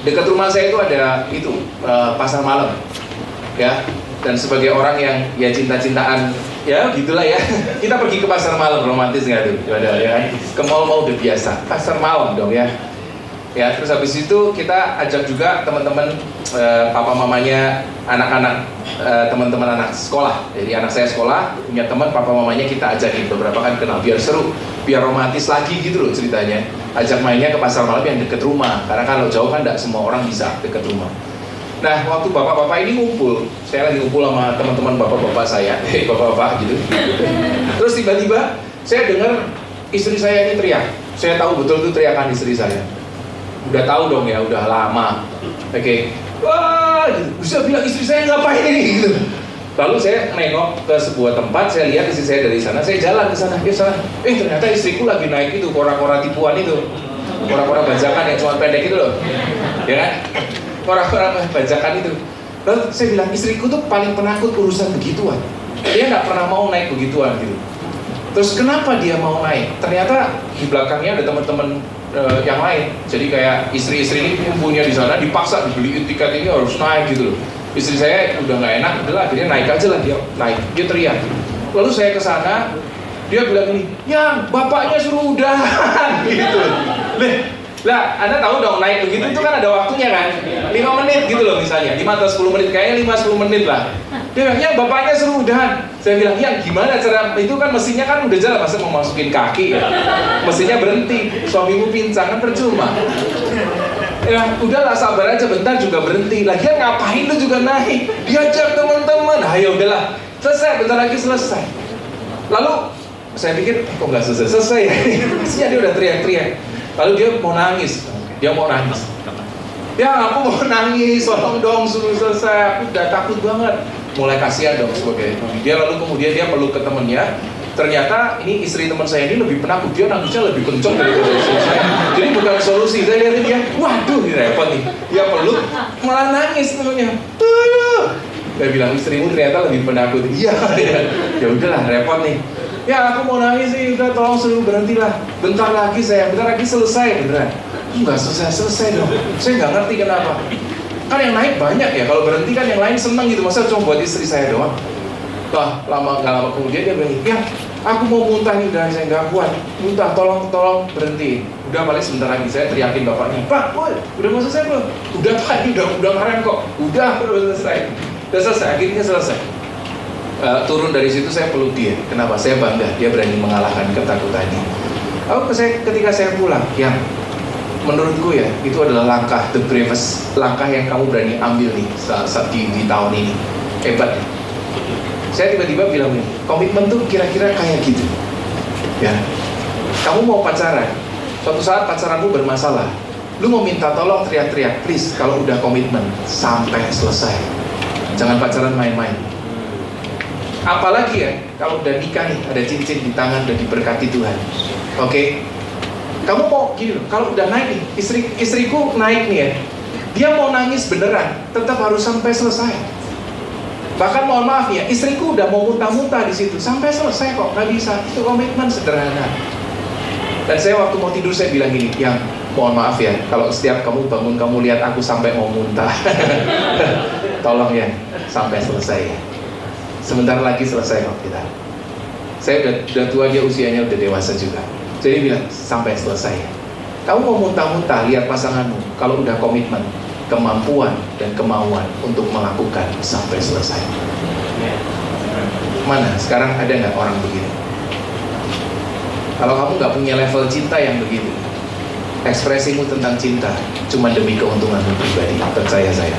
Dekat rumah saya itu ada pasar malam. Ya, dan sebagai orang yang ya cinta-cintaan ya gitulah ya, kita pergi ke pasar malam, romantis nggak tuh? Ada ya kan? Ke mall-mall udah biasa, pasar malam dong ya. Ya, terus habis itu kita ajak juga teman-teman papa mamanya anak-anak teman-teman anak sekolah. Jadi anak saya sekolah punya teman papa mamanya, kita ajakin beberapa kan kenal biar seru, biar romantis lagi gitu loh ceritanya. Ajak mainnya ke pasar malam yang deket rumah, karena kalau jauh kan nggak semua orang bisa deket rumah. Nah, waktu bapak-bapak ini ngumpul, saya lagi ngumpul sama teman-teman bapak-bapak saya, bapak-bapak gitu. Terus tiba-tiba saya dengar istri saya ini teriak. Saya tahu betul itu teriakan istri saya. Udah tahu dong ya, udah lama. Oke. Wah, bisa bilang istri saya ngapain ini gitu. Lalu saya nengok ke sebuah tempat, saya lihat istri saya dari sana, saya jalan ke sana, ternyata istriku lagi naik itu kora-kora tipuan itu. Kora-kora bajakan yang cuma pendek itu loh. Ya kan? Kora-kora bajakan itu. Lalu saya bilang, istriku tuh paling penakut urusan begituan. Dia nggak pernah mau naik begituan gitu. Terus kenapa dia mau naik? Ternyata di belakangnya ada teman-teman yang lain. Jadi kayak istri-istri ini kumpulnya di sana, dipaksa dibeliin tiket ini harus naik gitu loh. Istri saya udah nggak enak, udahlah akhirnya naik aja lah, dia naik, dia teriak. Lalu saya ke sana, Dia bilang ini, yang bapaknya suruh udahan gitu. Lah, Anda tahu dong naik begitu itu kan ada waktunya kan, 5 menit gitu loh misalnya, 5 atau 10 menit, kayaknya 5-10 menit lah. Dia bilang, ya bapaknya suruh udahan. Saya bilang, ya gimana cara, itu kan mesinnya kan udah jalan, masa mau masukin kaki ya, mesinnya berhenti, suamimu pincang kan percuma. Ya udahlah sabar aja, bentar juga berhenti. Lagian ngapain lu juga naik, diajak teman-teman. Ayo udahlah, selesai, bentar lagi selesai. Lalu saya pikir, kok nggak selesai ya, mesinnya dia udah teriak-teriak. Lalu dia mau nangis. Ya aku mau nangis, tolong dong suruh selesai, aku udah takut banget. Mulai kasihan dong sebagai dia. Lalu kemudian dia peluk ke temennya. Ternyata ini istri teman saya ini lebih penakut, dia nangisnya lebih kencang daripada istri saya. Jadi bukan solusi, saya lihat dia, waduh ini repot nih. Dia peluk, malah nangis temennya. Saya bilang istrimu ternyata lebih penakut. Iya, ya udahlah repot nih. Ya aku mau nangis sih, udah tolong suruh berhentilah. Bentar lagi selesai beneran. Enggak selesai dong. Saya nggak ngerti kenapa. Kan yang naik banyak ya, kalau berhenti kan yang lain seneng gitu. Masa cuma buat istri saya doang. Wah, nggak lama kemudian dia bilang, ya aku mau muntah nih, udah saya nggak kuat. Muntah, tolong berhenti. Udah paling sebentar lagi saya teriakin bapaknya, Pak, woy, udah mau selesai belum? Udah Pak, ini udah ngarem kok. Udah selesai. Akhirnya selesai. Turun dari situ saya peluk dia. Kenapa? Saya bangga dia berani mengalahkan ketakutannya. Ketika saya pulang, yang menurutku ya itu adalah langkah the bravest, langkah yang kamu berani ambil nih saat di tahun ini. Hebat. Saya tiba-tiba bilang nih, komitmen tuh kira-kira kayak gitu. Ya, kamu mau pacaran, suatu saat pacaranmu bermasalah, lu mau minta tolong teriak-teriak, please kalau udah komitmen sampai selesai. Jangan pacaran main-main. Apalagi ya, kalau udah nikah nih, ada cincin di tangan dan diberkati Tuhan. Oke? Kamu mau gini loh, kalau udah naik nih, istriku naik nih ya, dia mau nangis beneran, tetap harus sampai selesai. Bahkan mohon maaf ya, istriku udah mau muntah-muntah di situ, sampai selesai kok, nggak bisa. Itu komitmen sederhana. Dan saya waktu mau tidur saya bilang gini, yang mohon maaf ya, kalau setiap kamu bangun kamu lihat aku sampai mau muntah, tolong ya, sampai selesai ya. Sebentar lagi selesai kok kita. Saya udah tua, dia usianya udah dewasa juga. Jadi bilang sampai selesai. Kamu mau muntah-muntah, lihat pasanganmu. Kalau udah komitmen, kemampuan dan kemauan untuk melakukan sampai selesai. Mana? Sekarang ada nggak orang begitu? Kalau kamu nggak punya level cinta yang begitu, ekspresimu tentang cinta cuma demi keuntunganmu pribadi. Percaya saya.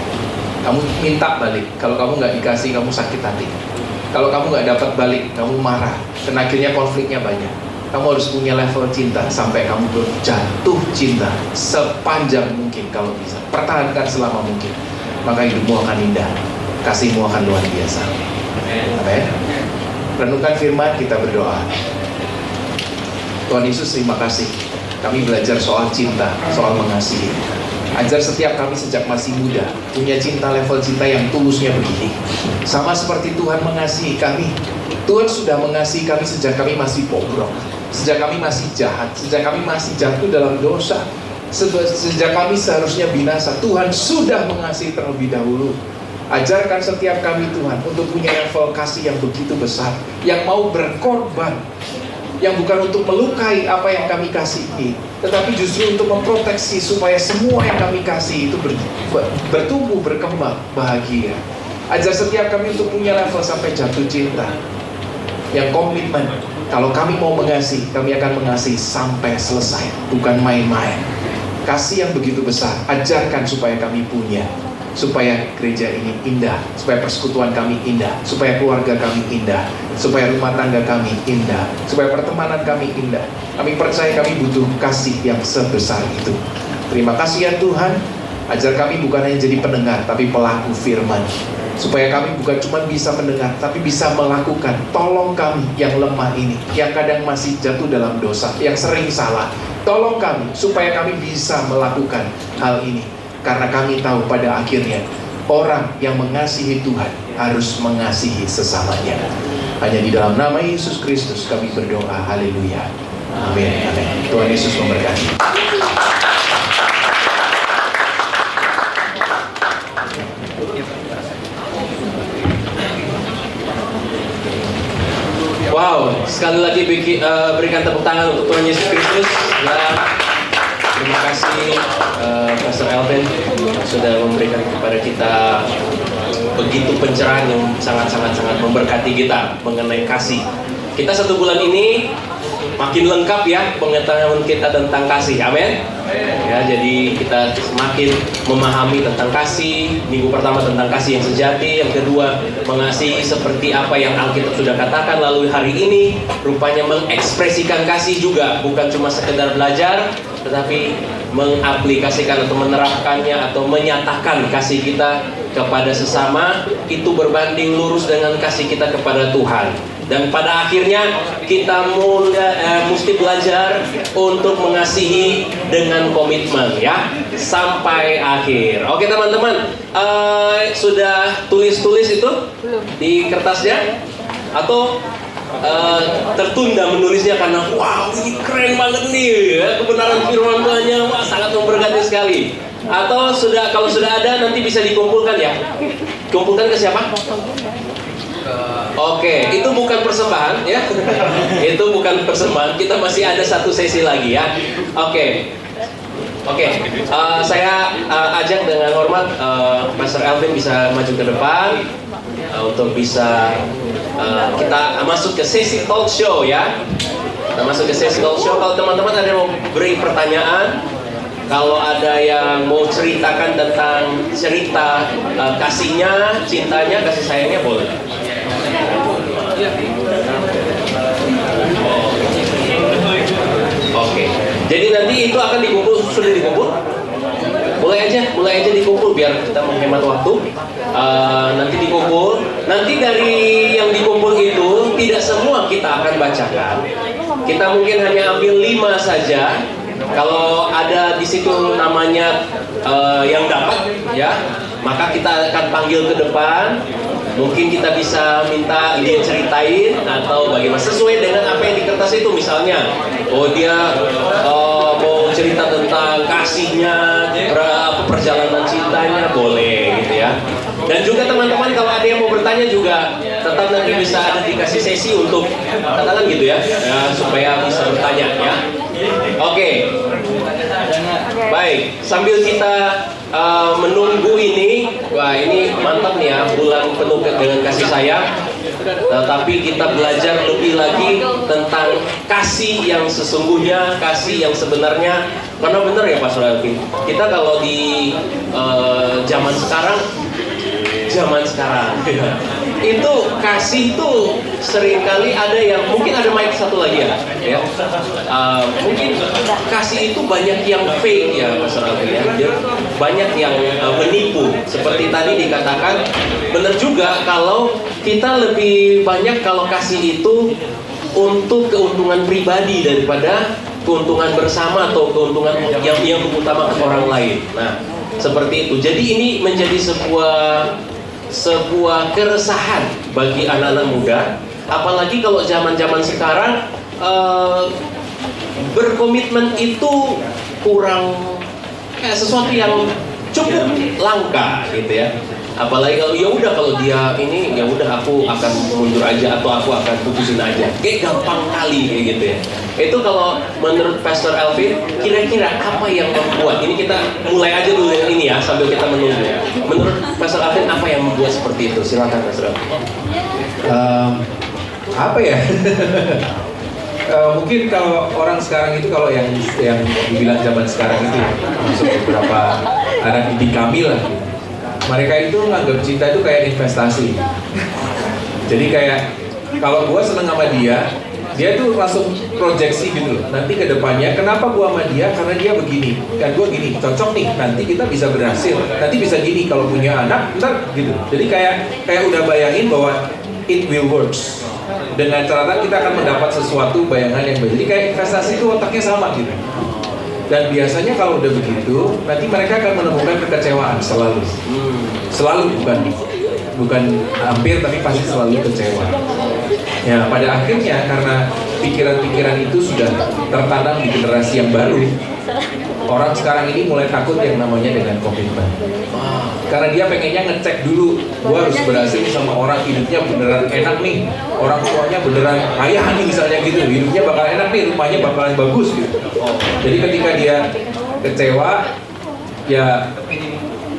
Kamu minta balik. Kalau kamu nggak dikasih, kamu sakit hati. Kalau kamu nggak dapat balik, kamu marah. Dan akhirnya konfliknya banyak. Kamu harus punya level cinta sampai kamu jatuh cinta sepanjang mungkin kalau bisa. Pertahankan selama mungkin. Maka hidupmu akan indah. Kasihmu akan luar biasa. Amin. Renungkan firman, kita berdoa. Tuhan Yesus, terima kasih. Kami belajar soal cinta, soal mengasihi. Ajar setiap kami sejak masih muda punya cinta, level cinta yang tulusnya begini. Sama seperti Tuhan mengasihi kami. Tuhan sudah mengasihi kami sejak kami masih bobrok, sejak kami masih jahat, sejak kami masih jatuh dalam dosa, sejak kami seharusnya binasa. Tuhan sudah mengasihi terlebih dahulu. Ajarkan setiap kami Tuhan untuk punya level kasih yang begitu besar, yang mau berkorban, yang bukan untuk melukai apa yang kami kasihi, tetapi justru untuk memproteksi supaya semua yang kami kasih itu bertumbuh, berkembang, bahagia. Ajar setiap kami untuk punya level sampai jatuh cinta, yang komitmen. Kalau kami mau mengasihi, kami akan mengasihi sampai selesai, bukan main-main. Kasih yang begitu besar, ajarkan supaya kami punya, supaya gereja ini indah, supaya persekutuan kami indah, supaya keluarga kami indah, supaya rumah tangga kami indah, supaya pertemanan kami indah. Kami percaya kami butuh kasih yang sebesar itu. Terima kasih ya Tuhan. Ajar kami bukan hanya jadi pendengar, tapi pelaku firman. Supaya kami bukan cuma bisa mendengar, tapi bisa melakukan. Tolong kami yang lemah ini, yang kadang masih jatuh dalam dosa, yang sering salah. Tolong kami supaya kami bisa melakukan hal ini. Karena kami tahu pada akhirnya orang yang mengasihi Tuhan harus mengasihi sesamanya. Hanya di dalam nama Yesus Kristus kami berdoa. Haleluya. Amin. Amin. Tuhan Yesus memberkati. Wow, sekali lagi berikan tepuk tangan untuk Tuhan Yesus Kristus. Dan terima kasih Pastor Alvin sudah memberikan kepada kita begitu pencerahan yang sangat memberkati kita mengenai kasih. Kita 1 bulan ini makin lengkap ya pengetahuan kita tentang kasih, amin. Ya, jadi kita semakin memahami tentang kasih. Minggu pertama tentang kasih yang sejati, yang kedua mengasihi seperti apa yang Alkitab sudah katakan. Lalu hari ini rupanya mengekspresikan kasih juga, bukan cuma sekedar belajar, tetapi mengaplikasikan atau menerapkannya atau menyatakan kasih kita kepada sesama itu berbanding lurus dengan kasih kita kepada Tuhan. Dan pada akhirnya kita mesti belajar untuk mengasihi dengan komitmen ya sampai akhir. Oke teman-teman, sudah tulis-tulis itu di kertasnya atau tertunda menulisnya karena wow ini keren banget nih ya, kebenaran firman Tuhannya wah sangat memberkati sekali. Atau kalau sudah ada nanti bisa dikumpulkan ya. Kumpulkan ke siapa? Oke, itu bukan persembahan ya. Itu bukan persembahan. Kita masih ada satu sesi lagi ya. Oke, saya ajak dengan hormat Pastor Alvin bisa maju ke depan untuk bisa kita masuk ke sesi talk show ya. Kita masuk ke sesi talk show. Kalau teman-teman ada yang mau beri pertanyaan, kalau ada yang mau ceritakan tentang cerita kasihnya, cintanya, kasih sayangnya boleh. Oke. Jadi nanti itu akan dikumpul, sudah dikumpul? Mulai aja dikumpul biar kita menghemat waktu. Nanti dikumpul. Nanti dari yang dikumpul itu tidak semua kita akan bacakan. Kita mungkin hanya ambil 5 saja. Kalau ada di situ namanya yang dapat, ya, maka kita akan panggil ke depan. Mungkin kita bisa minta dia ceritain atau bagaimana sesuai dengan apa yang di kertas itu. Misalnya, dia mau cerita tentang kasihnya, perjalanan cintanya, boleh gitu ya. Dan juga teman-teman kalau ada yang mau bertanya juga tetap nanti bisa ada dikasih sesi untuk katakan gitu ya, supaya bisa bertanya ya. Oke. Baik, sambil kita menunggu ini, wah ini mantap nih ya, bulan penuh dengan kasih sayang. Tetapi kita belajar lebih lagi tentang kasih yang sesungguhnya, kasih yang sebenarnya. Karena benar ya Pak Suralkin, kita kalau di zaman sekarang itu kasih tuh seringkali ada yang mungkin ada mic satu lagi ya. Mungkin kasih itu banyak yang fake ya Mas Rafi ya. Banyak yang menipu. Seperti tadi dikatakan, benar juga kalau kita lebih banyak kalau kasih itu untuk keuntungan pribadi daripada keuntungan bersama atau keuntungan yang mengutamakan orang lain. Nah, seperti itu. Jadi ini menjadi sebuah keresahan bagi anak-anak muda, apalagi kalau zaman-zaman sekarang berkomitmen itu kurang sesuatu yang cukup langka gitu ya. Apalagi kalau ya udah kalau dia ini ya udah aku akan mundur aja atau aku akan putusin aja. Kayak gampang kali kayak gitu ya. Itu kalau menurut Pastor Alvin, kira-kira apa yang membuat ini, kita mulai aja dulu dengan ini ya sambil kita menunggu. Menurut Pastor Alvin apa yang membuat seperti itu? Silakan Pastor Alvin. Apa ya? Mungkin kalau orang sekarang itu, kalau yang dibilang zaman sekarang itu, masuk beberapa anak didik kami lah, mereka itu nganggap cinta itu kayak investasi. Jadi kayak kalau gua seneng sama dia tuh langsung proyeksi gitu loh. Nanti ke depannya kenapa gua sama dia, karena dia begini, kan gua gini, cocok nih, nanti kita bisa berhasil. Nanti bisa gini kalau punya anak, ntar gitu. Jadi kayak udah bayangin bahwa it will works. Dengan catatan kita akan mendapat sesuatu bayangan yang baik. Jadi kayak investasi itu otaknya sama gitu. Dan biasanya kalau udah begitu, nanti mereka akan menemukan kekecewaan selalu. Selalu, bukan hampir, tapi pasti selalu kecewa. Ya, pada akhirnya karena pikiran-pikiran itu sudah tertanam di generasi yang baru, Orang sekarang ini mulai takut yang namanya dengan komitmen. Karena dia pengennya ngecek dulu, gua harus berhasil sama orang, hidupnya beneran enak nih, orang tuanya beneran kaya nih misalnya gitu, hidupnya bakal enak nih, rumahnya bakalan bagus gitu. Jadi ketika dia kecewa, ya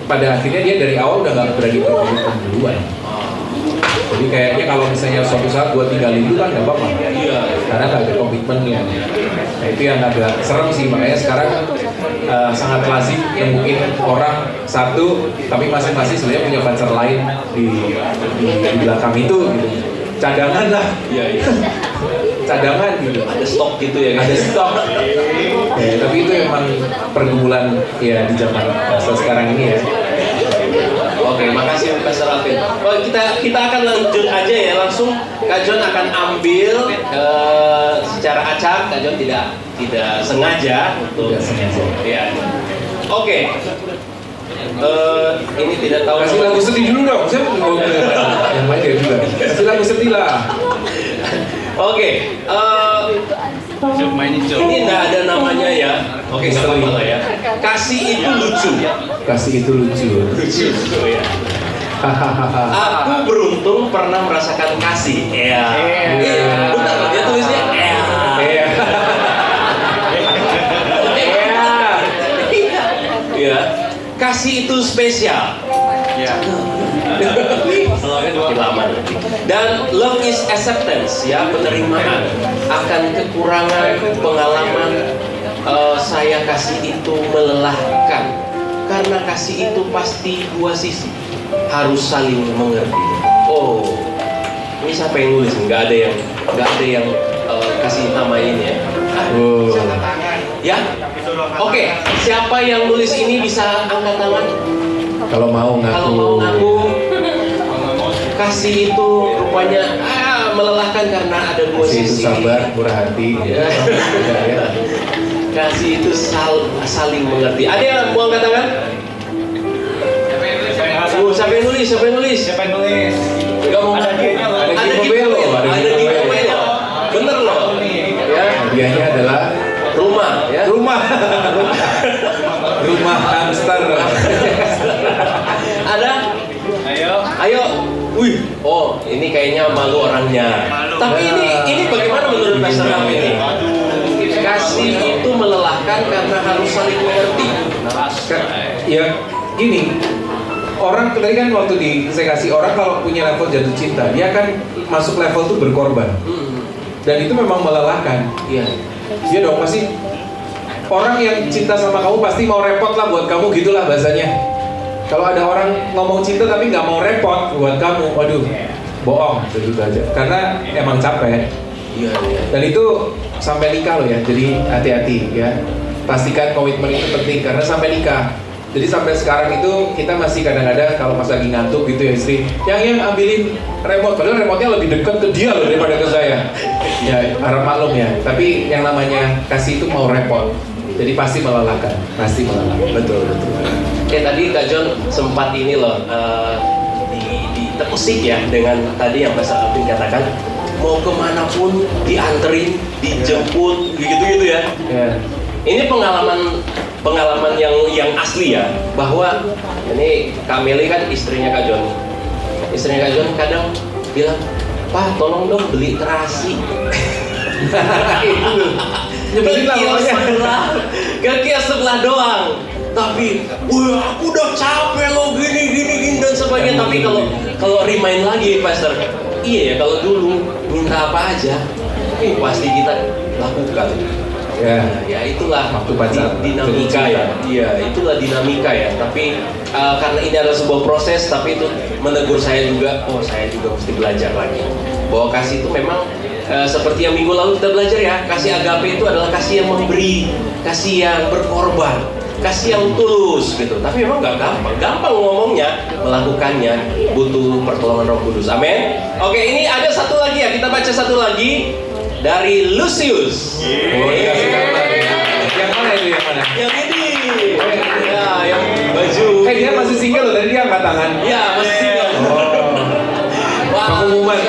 pada akhirnya dia dari awal udah nggak berani berkomitmen duluan. Jadi kayaknya kalau misalnya suatu saat gua tinggalin dulu kan nggak apa-apa, karena nggak ada komitmennya. Nah itu yang agak serem sih, makanya sekarang sangat lazim nemuin orang satu tapi masing-masing sebenarnya punya pacar lain di belakang itu gitu. Cadangan lah, cadangan gitu. Ada stok gitu ya. Ada stok. Ya, tapi itu emang pergumulan ya di zaman sekarang ini ya. Oke, makasih Pastor Alvin. Oh, kita akan lanjut aja ya, langsung Kak John akan ambil secara acak. Kak John tidak sengaja untuk. Tidak sengaja. Ya. Oke. Ini tidak tahu. Kasih lagu sedih dulu dong. Saya mau yang lain ya juga. Kasih lagu sedih lah. Oke. Ini nggak ada namanya ya. Oke, nggak apa-apa lah ya. Kasih itu lucu. Kasih itu lucu. Lucu ya. Aku beruntung pernah merasakan kasih. Iya. Benar, dia tulisnya Iya. Iya. Kasih itu spesial. Ya. Dan love is acceptance, ya, penerimaan akan kekurangan pengalaman. Saya kasih itu melelahkan karena kasih itu pasti dua sisi, harus saling mengerti. Oh, ini siapa yang nulis? Nggak ada yang kasih nama ini ya. Ya, oke. Siapa yang nulis ini bisa angkat tangan? Kalau mau ngaku. Kasih itu rupanya melelahkan karena ada dua Kasih itu sisi. sabar, murah hati. Ya. Kasih itu saling mengerti. Ada yang mau angkat tangan? Siapa yang nulis? Gak mau ngaku. Ada giveaway loh. Bener loh. Ya. Hadiahnya adalah Rumah, ya. Rumah hamster. Ada? Ayo. Wih, oh ini kayaknya malu orangnya. Tapi ini bagaimana menurut Pastor Alvin ini? Kasih itu melelahkan karena harus saling mengerti. Ya, gini. Orang tadi kan waktu saya kasih orang kalau punya level jatuh cinta, dia akan masuk level tuh berkorban. Dan itu memang melelahkan. Iya. Iya dong, pasti orang yang cinta sama kamu pasti mau repot lah buat kamu, gitulah bahasanya. Kalau ada orang ngomong cinta tapi nggak mau repot buat kamu, waduh, bohong, begitu aja. Karena emang capek. Iya. Dan itu sampai nikah loh ya, jadi hati-hati ya. Pastikan komitmen itu penting karena sampai nikah. Jadi sampai sekarang itu kita masih kadang-kadang kalau pas lagi ngantuk gitu ya istri, yang ambilin remote, padahal remote-nya lebih dekat ke dia loh daripada ke saya. Ya harap maklum ya. Tapi yang namanya kasih itu mau repot, jadi pasti melelahkan, Betul. Kayak tadi Kak John sempat ini loh ditepusik ya dengan tadi yang Pastor Alvin katakan, mau kemanapun dianterin, dijemput, gitu ya. Ini pengalaman yang asli ya, bahwa ini Kak Meli kan istrinya Kak John. Istrinya Kak John kadang bilang, "Pak, tolong dong beli terasi." Ke kios sebelah doang. Tapi, wah aku udah capek loh gini dan sebagainya. Tapi kalau remind lagi Pastor, iya ya kalau dulu minta apa aja, pasti kita lakukan. Ya itulah waktu pacar dinamika ya. Iya, itulah dinamika ya. Tapi karena ini adalah sebuah proses, tapi itu menegur saya juga. Oh, saya juga mesti belajar lagi. Bahwa kasih itu memang seperti yang minggu lalu kita belajar ya. Kasih agape itu adalah kasih yang memberi, kasih yang berkorban, kasih yang tulus gitu. Tapi memang nggak gampang ngomongnya, melakukannya butuh pertolongan Roh Kudus. Amin. Oke, ini ada satu lagi ya. Kita baca satu lagi. Dari Lucius. Oh, dikasih gambar ya. Yang mana itu yang mana? Yang ini. Ya, yang baju. Dia masih single loh, tadi dia angkat tangan. Ya, masih single. Pengumuman.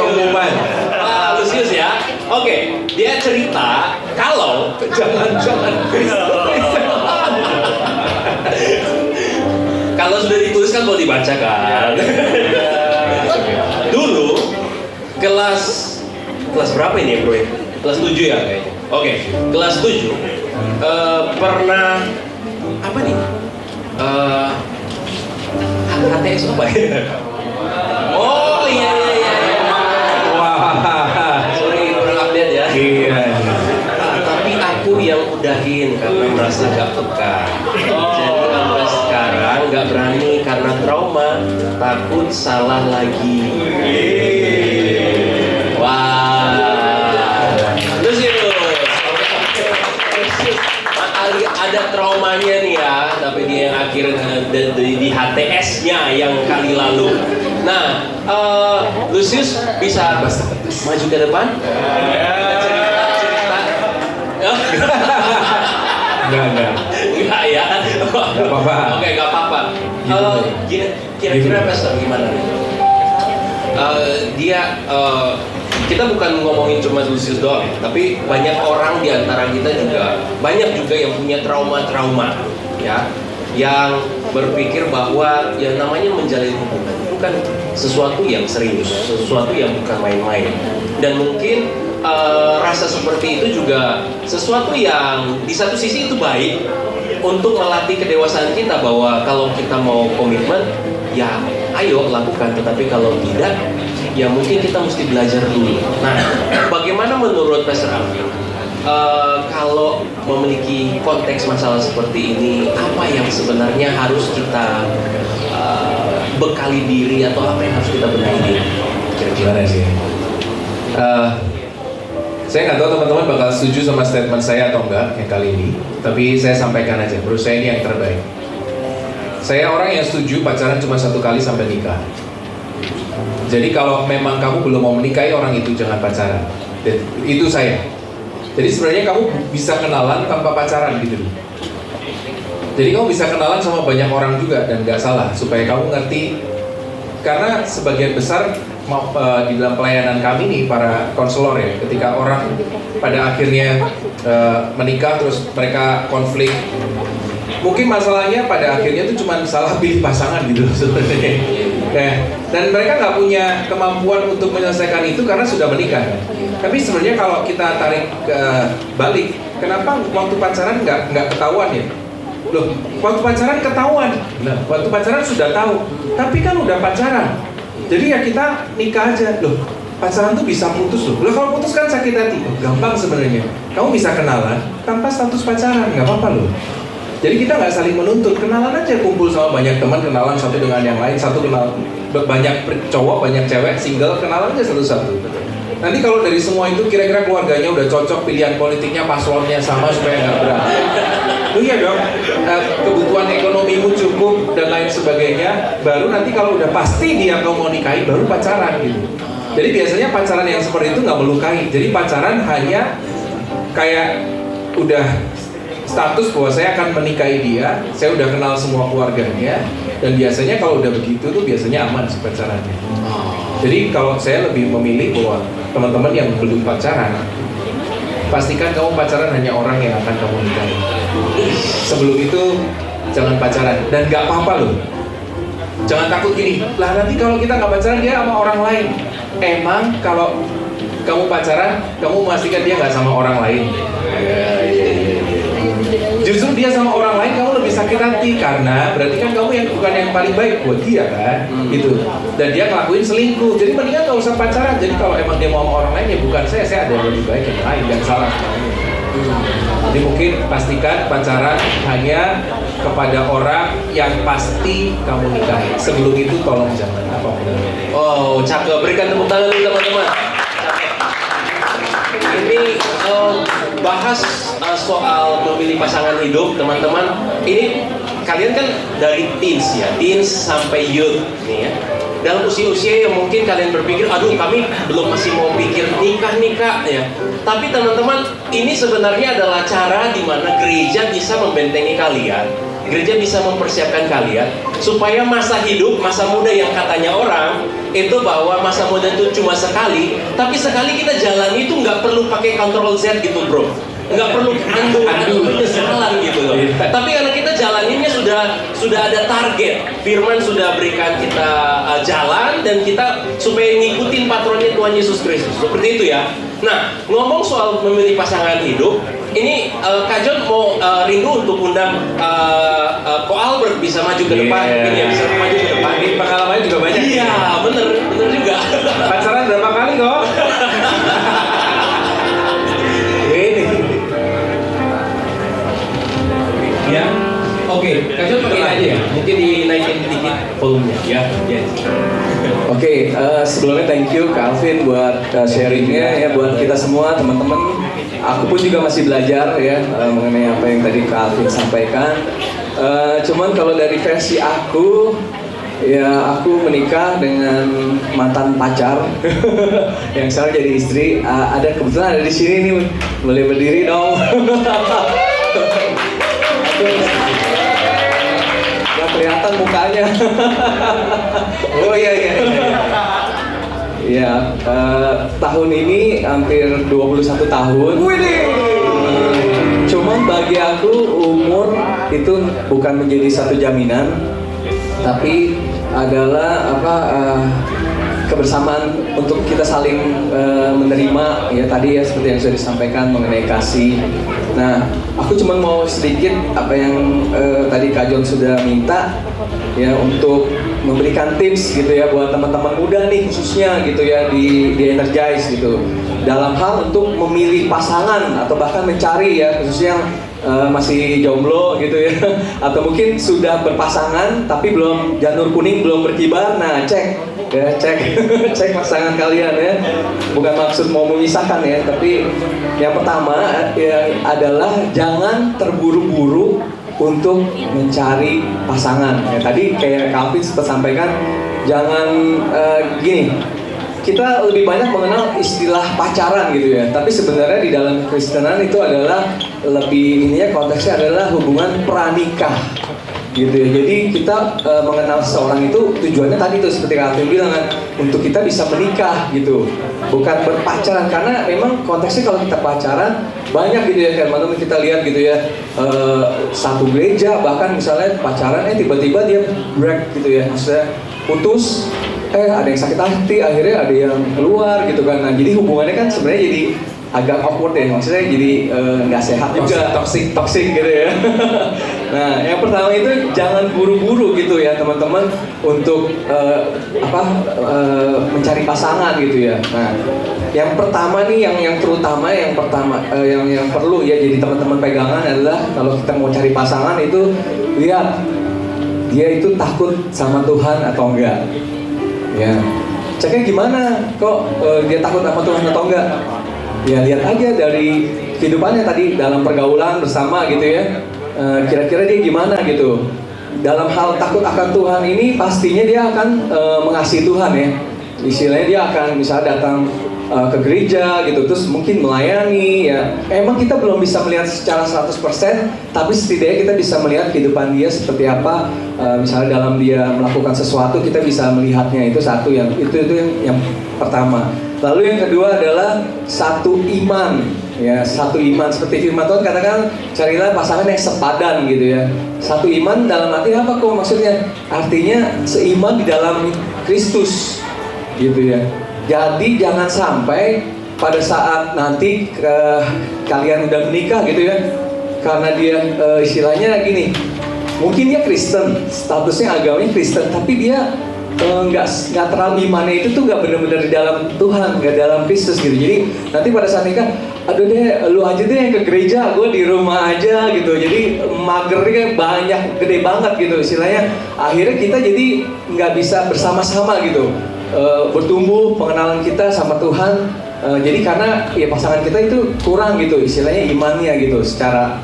Lucius ya. Oke, dia cerita kalau jangan. Kalau sudah ditulis kan mau dibaca kan. Dulu kelas berapa ini ya bro? Kelas 7 ya kayaknya. Oke, kelas 7 pernah apa nih? HTS apa ya? Oh iya. Wah. Sorry kurang update ya. Iya. Tapi aku yang udahin karena merasa gak peka. Jadi sampai sekarang gak berani karena trauma, takut salah lagi. Wah. Terus itu ada traumanya nih ya, tapi dia yang akhirnya di HTS-nya yang kali lalu. Nah, Lucius bisa maju ke depan? Cerita. Enggak ya. Enggak apa-apa. Oke, enggak apa-apa. Kira-kira Pastor gimana? Kita bukan ngomongin cuma Lucius doang, tapi banyak orang di antara kita juga banyak juga yang punya trauma-trauma, ya, yang berpikir bahwa yang namanya menjalin hubungan itu kan sesuatu yang serius, sesuatu yang bukan main-main, dan mungkin rasa seperti itu juga sesuatu yang di satu sisi itu baik untuk melatih kedewasaan kita bahwa kalau kita mau komitmen, ya ayo lakukan, tetapi kalau tidak, ya mungkin kita mesti belajar dulu. Nah, bagaimana menurut Pastor Alvin? Kalau memiliki konteks masalah seperti ini, apa yang sebenarnya harus kita bekali diri atau apa yang harus kita benahi diri? Kira-kira sih. Saya nggak tahu teman-teman bakal setuju sama statement saya atau enggak yang kali ini, tapi saya sampaikan aja. Menurut saya ini yang terbaik. Saya orang yang setuju pacaran cuma 1 kali sampai nikah. Jadi kalau memang kamu belum mau menikahi orang itu, jangan pacaran. Itu saya. Jadi sebenarnya kamu bisa kenalan tanpa pacaran gitu. Jadi kamu bisa kenalan sama banyak orang juga dan nggak salah, supaya kamu ngerti. Karena sebagian besar di dalam pelayanan kami nih para konselor ya, ketika orang pada akhirnya menikah terus mereka konflik, mungkin masalahnya pada akhirnya itu cuma salah pilih pasangan gitu sebenarnya. Nah, dan mereka nggak punya kemampuan untuk menyelesaikan itu karena sudah menikah. Tapi sebenarnya kalau kita tarik balik, kenapa waktu pacaran nggak ketahuan ya? Loh, waktu pacaran ketahuan. Nah, waktu pacaran sudah tahu. Tapi kan udah pacaran. Jadi ya kita nikah aja. Loh, pacaran tuh bisa putus loh. Loh, kalau putus kan sakit hati. Oh, gampang sebenarnya. Kamu bisa kenalan tanpa status pacaran, nggak apa-apa loh. Jadi kita nggak saling menuntut, kenalan aja, kumpul sama banyak teman, kenalan satu dengan yang lain, satu kenal banyak cowok, banyak cewek, single, kenalan aja satu-satu. Nanti kalau dari semua itu kira-kira keluarganya udah cocok, pilihan politiknya, paslonnya sama supaya nggak berat. Oh iya dong, kebutuhan ekonomimu cukup dan lain sebagainya. Baru nanti kalau udah pasti dia mau nikahi, baru pacaran gitu. Jadi biasanya pacaran yang seperti itu nggak melukai. Jadi pacaran hanya kayak udah status bahwa saya akan menikahi dia, saya udah kenal semua keluarganya, dan biasanya kalau udah begitu tuh biasanya aman sih pacarannya. Jadi kalau saya lebih memilih bahwa teman-teman yang belum pacaran, pastikan kamu pacaran hanya orang yang akan kamu nikahi. Sebelum itu jangan pacaran, dan gak apa-apa loh. Jangan takut gini, lah nanti kalau kita gak pacaran dia sama orang lain. Emang kalau kamu pacaran, kamu memastikan dia gak sama orang lain. Justru dia sama orang lain kamu lebih sakit hati karena berarti kan kamu yang bukan yang paling baik buat dia kan, gitu. Dan dia ngelakuin selingkuh. Jadi mendingan gak usah pacaran. Jadi kalau emang dia mau sama orang lain ya bukan saya ada yang lebih baik yang lain, dan salah. Jadi mungkin pastikan pacaran hanya kepada orang yang pasti kamu nikahi. Sebelum itu tolong jangan apapun. Oh, cakep. Berikan tepuk tangan dulu teman-teman. Ini bahas soal memilih pasangan hidup, teman-teman. Ini kalian kan dari teens ya, teens sampai youth nih ya. Dalam usia-usia yang mungkin kalian berpikir, aduh kami belum masih mau pikir nikah ya. Tapi teman-teman, ini sebenarnya adalah cara di mana gereja bisa membentengi kalian. Gereja bisa mempersiapkan kalian supaya masa hidup, masa muda yang katanya orang itu bahwa masa muda itu cuma sekali, tapi sekali kita jalani itu nggak perlu pakai Ctrl Z gitu bro. nggak perlu adu penyesalan gitu loh. Tapi karena kita jalaninnya sudah ada target. Firman sudah berikan kita jalan dan kita supaya ngikutin patronnya Tuhan Yesus Kristus. Seperti itu ya. Nah, ngomong soal memilih pasangan hidup, ini Kak John mau rindu untuk undang Ko Albert bisa maju ke depan, dia bisa maju ke depan. Ini pengalamannya juga banyak. Iya, bener juga. Pacaran berapa kali kok? Ini. Ya, oke. Kak John pakai aja ya. Mungkin dinaikin dikit volumenya. Ya, yes. Oke, sebelumnya thank you Kak Alvin buat sharingnya ya buat kita semua teman-teman. Aku pun juga masih belajar ya mengenai apa yang tadi Kak Alvin sampaikan. Cuman kalau dari versi aku, ya aku menikah dengan mantan pacar yang sekarang jadi istri. Ada kebetulan ada di sini nih, boleh berdiri dong. Gak kelihatan mukanya. Oh iya. Ya, tahun ini hampir 21 tahun. Cuman bagi aku umur itu bukan menjadi satu jaminan, tapi adalah kebersamaan untuk kita saling menerima ya tadi ya seperti yang sudah disampaikan mengenai kasih. Nah, aku cuma mau sedikit apa yang tadi Kak John sudah minta ya untuk memberikan tips gitu ya buat teman-teman muda nih khususnya gitu ya di Energize gitu dalam hal untuk memilih pasangan atau bahkan mencari ya khususnya yang masih jomblo gitu ya atau mungkin sudah berpasangan tapi belum janur kuning belum berkibar. Nah cek cek pasangan kalian ya, bukan maksud mau memisahkan ya, tapi yang pertama ya adalah jangan terburu-buru untuk mencari pasangan. Ya, tadi kayak Calvin sempat sampaikan, jangan gini. Kita lebih banyak mengenal istilah pacaran gitu ya, tapi sebenarnya di dalam Kristenan itu adalah lebih ininya konteksnya adalah hubungan pranikah gitu ya. Jadi kita mengenal seseorang itu tujuannya tadi tuh seperti Calvin bilang kan, untuk kita bisa menikah gitu, bukan berpacaran. Karena memang konteksnya kalau kita pacaran banyak gitu ya teman-teman, kita lihat gitu ya satu gereja bahkan misalnya pacaran tiba-tiba dia break gitu ya, maksudnya putus, ada yang sakit hati, akhirnya ada yang keluar gitu kan. Nah jadi hubungannya kan sebenarnya jadi agak awkward ya, maksudnya jadi nggak sehat juga, toxic gitu ya. Nah yang pertama itu jangan buru-buru gitu ya teman-teman untuk mencari pasangan gitu ya. Nah yang pertama nih yang terutama yang perlu ya jadi teman-teman pegangan adalah kalau kita mau cari pasangan itu lihat dia itu takut sama Tuhan atau enggak. Ya, ceknya gimana? Kok dia takut sama Tuhan atau enggak? Ya lihat aja dari kehidupannya tadi dalam pergaulan bersama gitu ya. Kira-kira dia gimana gitu. Dalam hal takut akan Tuhan ini pastinya dia akan mengasihi Tuhan ya. Istilahnya dia akan misalnya datang ke gereja gitu, terus mungkin melayani ya. Emang kita belum bisa melihat secara 100%, tapi setidaknya kita bisa melihat kehidupan dia seperti apa. Misalnya dalam dia melakukan sesuatu kita bisa melihatnya, itu satu yang pertama. Lalu yang kedua adalah satu iman ya, satu iman seperti firman Tuhan katakan carilah pasangan yang sepadan gitu ya. Satu iman dalam arti apa kok maksudnya? Artinya seiman di dalam Kristus gitu ya. Jadi jangan sampai pada saat nanti kalian udah menikah gitu ya, karena dia istilahnya gini, mungkin dia Kristen, statusnya agamanya Kristen, tapi dia nggak terlalu imannya itu tuh nggak benar-benar di dalam Tuhan, nggak dalam Kristus gitu. Jadi nanti pada saat nikah, aduh deh, lu aja deh yang ke gereja, gue di rumah aja gitu. Jadi magernya banyak, gede banget gitu istilahnya. Akhirnya kita jadi nggak bisa bersama-sama gitu. Bertumbuh pengenalan kita sama Tuhan, jadi karena ya pasangan kita itu kurang gitu istilahnya imannya gitu secara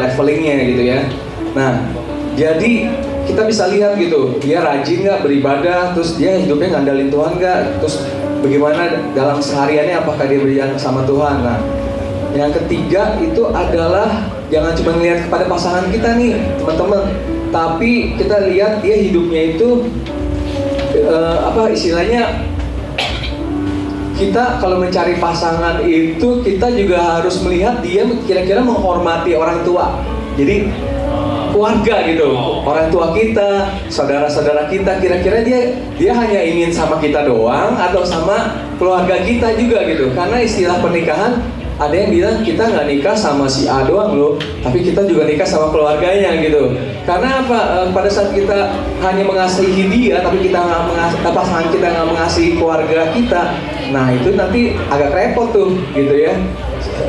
levelingnya gitu ya. Nah jadi kita bisa lihat gitu dia rajin nggak beribadah, terus dia hidupnya ngandalin Tuhan nggak, terus bagaimana dalam sehariannya apakah dia berjalan sama Tuhan. Nah yang ketiga itu adalah jangan cuma lihat kepada pasangan kita nih teman-teman, tapi kita lihat dia hidupnya itu istilahnya kita kalau mencari pasangan itu kita juga harus melihat dia kira-kira menghormati orang tua. Jadi keluarga gitu, orang tua kita, saudara-saudara kita, kira-kira dia hanya ingin sama kita doang atau sama keluarga kita juga gitu. Karena istilah pernikahan ada yang bilang kita nggak nikah sama si A doang loh, tapi kita juga nikah sama keluarganya gitu. Karena apa? Pada saat kita hanya mengasihi dia, tapi kita pasangan kita nggak mengasihi keluarga kita, nah itu nanti agak repot tuh gitu ya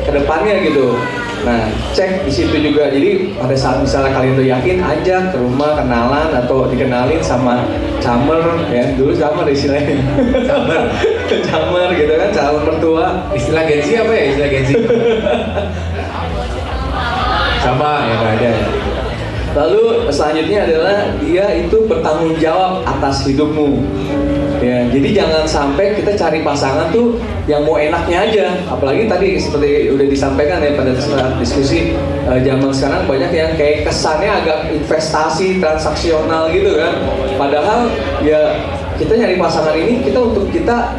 kedepannya gitu. Nah, cek di situ juga. Jadi pada saat misalnya kalian tuh yakin, ajak ke rumah, kenalan atau dikenalin sama camer ya. Dulu camer istilahnya. Camer gitu kan, calon mertua. Istilah Gen Z apa ya? Istilah Gen Z? Sama ya, nggak ada. Lalu selanjutnya adalah dia itu bertanggung jawab atas hidupmu. Ya, jadi jangan sampai kita cari pasangan tuh yang mau enaknya aja. Apalagi tadi seperti udah disampaikan ya pada saat diskusi, zaman sekarang banyak yang kayak kesannya agak investasi transaksional gitu kan. Padahal ya kita nyari pasangan ini kita untuk kita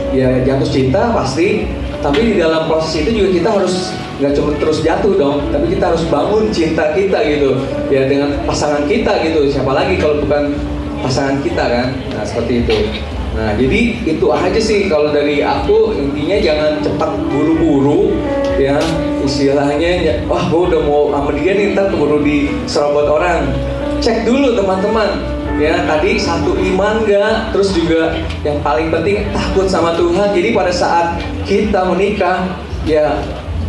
ya jatuh cinta pasti, tapi di dalam proses itu juga kita harus nggak cuma terus jatuh dong, tapi kita harus bangun cinta kita gitu ya dengan pasangan kita gitu. Siapa lagi kalau bukan pasangan kita kan. Nah seperti itu. Nah jadi itu aja sih kalau dari aku, intinya jangan cepat buru-buru ya, istilahnya wah gue udah mau sama dia nih ntar keburu diserobot orang. Cek dulu teman-teman ya, tadi satu iman gak, terus juga yang paling penting takut sama Tuhan. Jadi pada saat kita menikah ya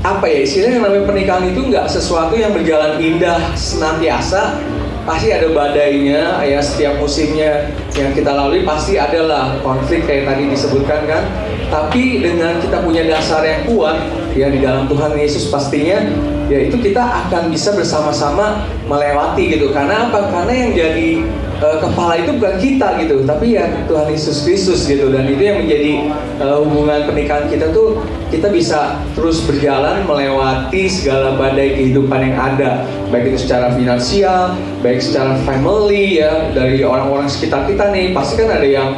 apa ya istilahnya, yang namanya pernikahan itu nggak sesuatu yang berjalan indah senantiasa. Pasti ada badainya ya, setiap musimnya yang kita lalui pasti adalah konflik kayak tadi disebutkan kan. Tapi dengan kita punya dasar yang kuat ya di dalam Tuhan Yesus pastinya ya itu kita akan bisa bersama-sama melewati gitu. Karena apa? Karena yang jadi kepala itu bukan kita gitu, tapi ya Tuhan Yesus Kristus gitu. Dan itu yang menjadi hubungan pernikahan kita tuh, kita bisa terus berjalan melewati segala badai kehidupan yang ada, baik itu secara finansial, baik secara family ya, dari orang-orang sekitar kita nih pasti kan ada yang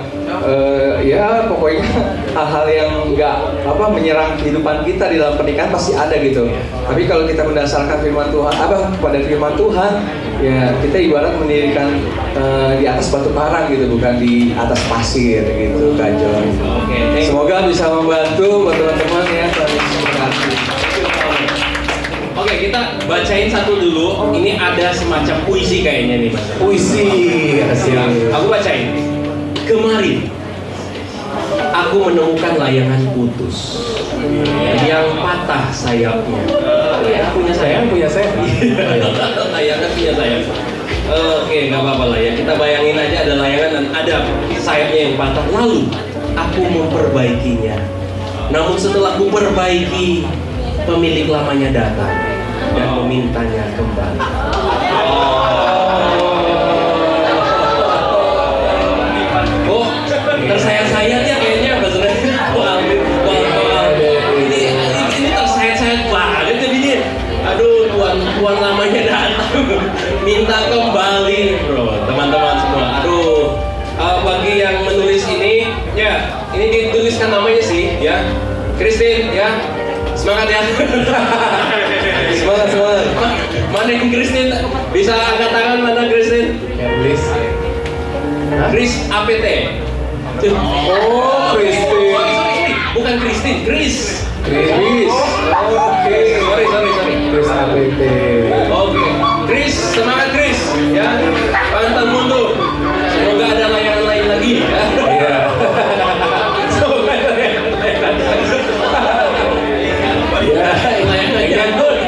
ya pokoknya hal-hal yang nggak menyerang kehidupan kita di dalam pernikahan pasti ada gitu. Tapi kalau kita mendasarkan firman Tuhan pada firman Tuhan ya, kita ibarat mendirikan di atas batu karang gitu, bukan di atas pasir gitu Kak John. Semoga bisa membantu buat teman-teman ya. Oke, kita bacain satu dulu. Ini ada semacam puisi kayaknya nih, Mas. Puisi, hasil. Aku bacain. Kemarin aku menemukan layangan putus yang patah sayapnya. Punya sayap. Layangan punya sayap. Oke, nggak apa-apa lah ya. Kita bayangin aja ada layangan dan ada sayapnya yang patah. Lalu aku memperbaikinya. Namun setelah aku perbaiki, pemilik lamanya datang dan memintanya kembali. Tersayang-sayangnya kayaknya maksudnya ini tersayang-sayang banget jadinya. Aduh, tuan lamanya datang minta kembali, bro, teman-teman semua. Aduh, bagi yang menulis ini ya, ini dituliskan namanya sih ya, Christine ya, semangat ya. semangat. Mana yang Christine, bisa angkat tangan? Mana Christine? Please. Chris APT. Oh, Christine. Sorry. Bukan Christine, Chris. Oke. Sorry. Chris APT. Oke. Chris, semangat Chris. Ya. Pantang mundur. Semoga ada layangan lain lagi ya. Iya. Semoga ada layangan lain lagi. Ya, layangan janggut.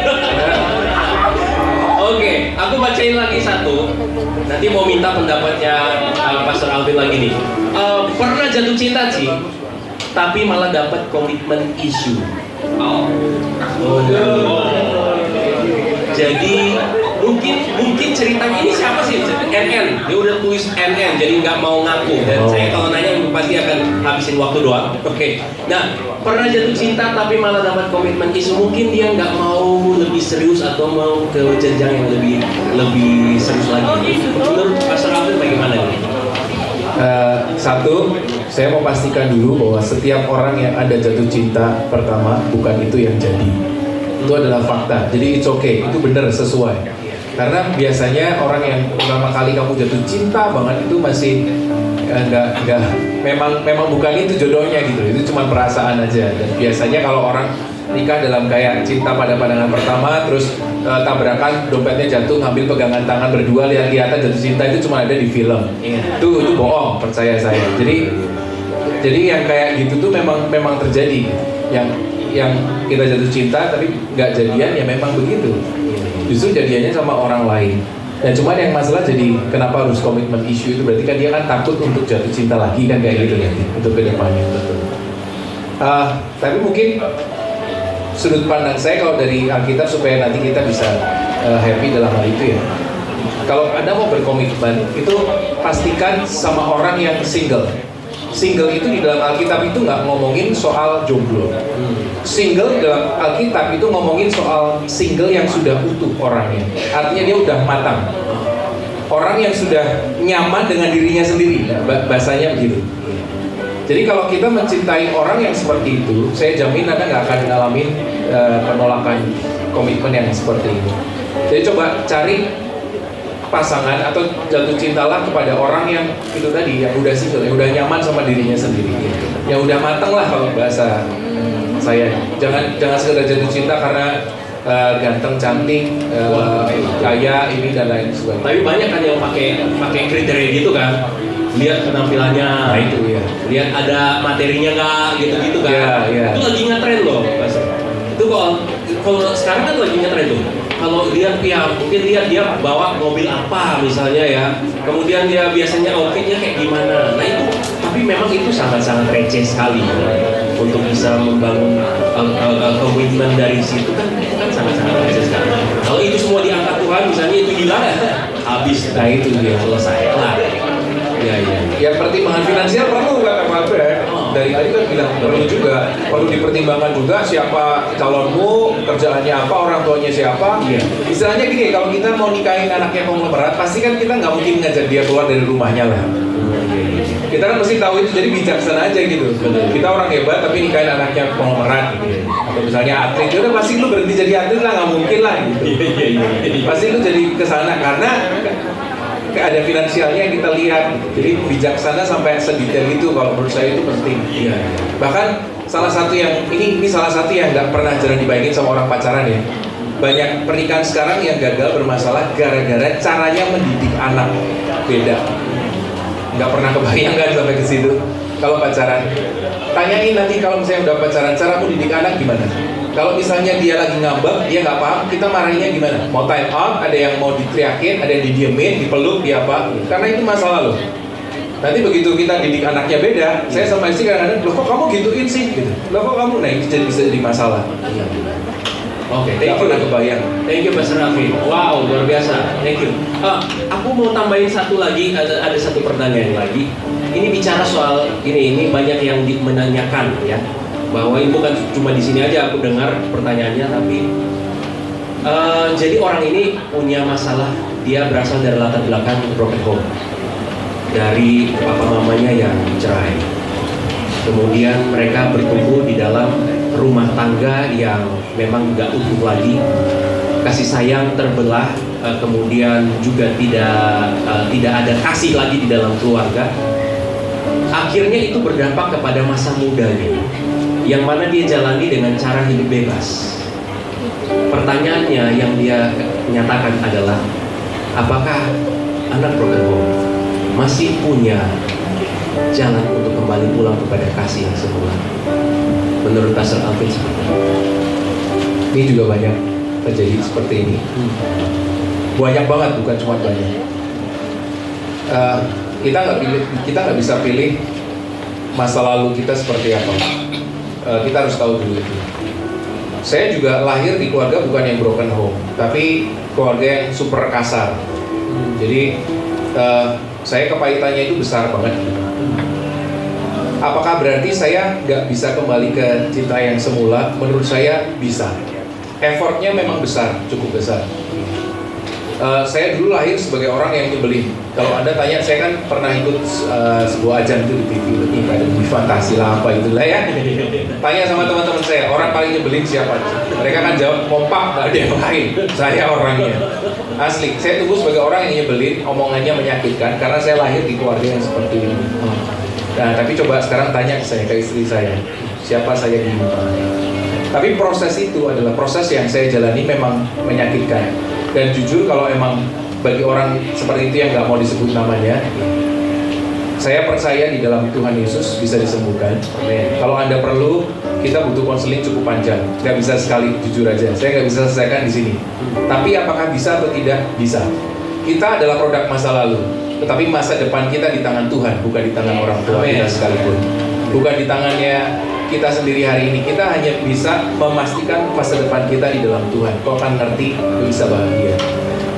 Oke, aku bacain lagi satu. Nanti mau minta pendapatnya Pastor Alvin lagi nih. Pernah jatuh cinta sih, tapi malah dapat komitmen isu. Jadi mungkin ceritanya ini siapa sih? NN, dia udah tulis NN, jadi nggak mau ngaku. Dan saya kalau nanya pasti akan habisin waktu doang. Oke. Nah, pernah jatuh cinta tapi malah dapat komitmen isu. Mungkin dia nggak mau lebih serius atau mau ke jenjang yang lebih serius lagi. Menurut Pastor Alvin bagaimana nih? Satu, saya mau pastikan dulu bahwa setiap orang yang ada jatuh cinta pertama bukan itu yang jadi. Itu adalah fakta. Jadi it's okay, itu benar sesuai. Karena biasanya orang yang pertama kali kamu jatuh cinta banget itu masih memang bukan itu jodohnya gitu. Itu cuma perasaan aja. Dan biasanya kalau orang nikah dalam kayak cinta pada pandangan pertama, terus tabrakan, dompetnya jatuh, ngambil pegangan tangan berdua, lihat-lihatan jatuh cinta, itu cuma ada di film. Itu bohong, percaya saya. Jadi yang kayak gitu tuh memang terjadi. Yang kita jatuh cinta tapi nggak jadian, ya memang begitu. Justru jadiannya sama orang lain. Dan cuman yang masalah jadi kenapa harus komitmen issue itu, berarti kan dia kan takut untuk jatuh cinta lagi kan, kayak gitu ya, untuk kedepannya. Tapi mungkin sudut pandang saya kalau dari Alkitab supaya nanti kita bisa happy dalam hal itu ya. Kalau Anda mau berkomitmen, itu pastikan sama orang yang single. Single itu di dalam Alkitab itu nggak ngomongin soal jomblo. Single di dalam Alkitab itu ngomongin soal single yang sudah utuh orangnya. Artinya dia udah matang. Orang yang sudah nyaman dengan dirinya sendiri, bahasanya begitu. Jadi kalau kita mencintai orang yang seperti itu, saya jamin Anda nggak akan ngalamin penolakan komitmen yang seperti itu. Jadi coba cari pasangan atau jatuh cintalah kepada orang yang itu tadi, yang udah single, yang udah nyaman sama dirinya sendiri, yang udah matang lah kalau bahasa saya. Jangan sekedar jatuh cinta karena ganteng, cantik, kaya, ini dan lain sebagainya. Tapi banyak kan yang pakai kriteria gitu kan. Lihat penampilannya, Nah itu ya. lihat ada materinya nggak, gitu-gitu kan. Iya. Itu lagi ngetren loh, Mas. Itu kalau sekarang kan lagi ngetren tuh. Kalau lihat ya mungkin lihat dia bawa mobil apa misalnya ya, kemudian dia biasanya outfitnya kayak gimana. Nah itu, tapi memang itu sangat-sangat receh sekali untuk bisa membangun komitmen dari situ kan, itu kan sangat-sangat receh sekali. Kalau itu semua diangkat Tuhan, misalnya itu hilang ya, habis. Nah itu dia. Selesai lah. Ya. Ya pertimbangan finansial perlu kata Pak Albert. Dari tadi kan bilang perlu juga, perlu dipertimbangkan juga siapa calonmu, kerjaannya apa, orang tuanya siapa. Iya. Istilahnya gini, kalau kita mau nikahin anaknya konglomerat, pasti kan kita nggak mungkin ngajak dia keluar dari rumahnya lah. Kita kan mesti tahu itu, jadi bijaksana aja gitu. Kita orang hebat tapi nikahin anaknya konglomerat gitu. Atau misalnya atlet, ya udah pasti lu berhenti jadi atlet lah, nggak mungkin lah gitu. Iya. Pasti lu jadi kesana karena ada finansialnya yang kita lihat. Jadi bijaksana sampai sedetail itu, kalau menurut saya itu penting. Iya. Bahkan salah satu yang ini salah satu yang nggak pernah jarang dibayangin sama orang pacaran ya. Banyak pernikahan sekarang yang gagal bermasalah gara-gara caranya mendidik anak beda. Nggak pernah kebayang kan sampai ke situ. Kalau pacaran, tanyain nanti kalau misalnya udah pacaran, cara mendidik anak gimana? Kalau misalnya dia lagi ngambek, dia nggak paham, kita marahinnya gimana? Mau time out, ada yang mau diteriakin, ada yang didiemin, dipeluk, dia apa? Karena itu masalah loh. Nanti begitu kita didik anaknya beda, saya sama istri kadang-kadang, loh kok kamu gituin sih? Gitu. Loh kok kamu? Nah itu bisa jadi masalah. Oke, Nggak pernah kebayang. Thank you Pastor Raffi. Wow, luar biasa. Thank you. Aku mau tambahin satu lagi, ada satu pertanyaan lagi. Ini bicara soal ini banyak yang menanyakan ya, bahwa ini bukan cuma di sini aja aku dengar pertanyaannya, tapi jadi orang ini punya masalah, dia berasal dari latar belakang broken home, dari papa mamanya yang cerai. Kemudian mereka bertumbuh di dalam rumah tangga yang memang nggak utuh lagi, kasih sayang terbelah, kemudian juga tidak ada kasih lagi di dalam keluarga. Akhirnya itu berdampak kepada masa mudanya, yang mana dia jalani dengan cara hidup bebas. Pertanyaannya yang dia nyatakan adalah, apakah anak broken home masih punya jalan untuk kembali pulang kepada kasih yang semula? Menurut Pastor Alvin seperti itu. Ini juga banyak terjadi seperti ini. Banyak banget, bukan cuma banyak. Kita nggak bisa pilih masa lalu kita seperti apa. Kita harus tahu dulu itu. Saya juga lahir di keluarga bukan yang broken home, tapi keluarga yang super kasar. Jadi saya kepahitannya itu besar banget. Apakah berarti saya nggak bisa kembali ke cinta yang semula? Menurut saya bisa. Effortnya memang besar, cukup besar. Saya dulu lahir sebagai orang yang nyebelin. Kalau Anda tanya, saya kan pernah ikut sebuah ajang itu di TV, ada di Fantasi lah apa itulah ya. Tanya sama teman-teman saya, orang paling nyebelin siapa? Mereka kan jawab kompak, nggak ada yang lain. Saya orangnya. Asli, saya tumbuh sebagai orang yang nyebelin, omongannya menyakitkan karena saya lahir di keluarga yang seperti ini. Nah, tapi coba sekarang tanya ke istri saya, siapa saya di rumah? Tapi proses itu adalah proses yang saya jalani memang menyakitkan. Dan jujur kalau emang bagi orang seperti itu yang nggak mau disebut namanya, saya percaya di dalam Tuhan Yesus bisa disembuhkan. Kalau Anda perlu, kita butuh konseling cukup panjang. Nggak bisa sekali, jujur aja. Saya nggak bisa selesaikan di sini. Tapi apakah bisa atau tidak? Bisa. Kita adalah produk masa lalu. Tetapi masa depan kita di tangan Tuhan, bukan di tangan orang tua kita sekalipun. Bukan di tangannya kita sendiri hari ini. Kita hanya bisa memastikan masa depan kita di dalam Tuhan. Kau akan ngerti, kau bisa bahagia.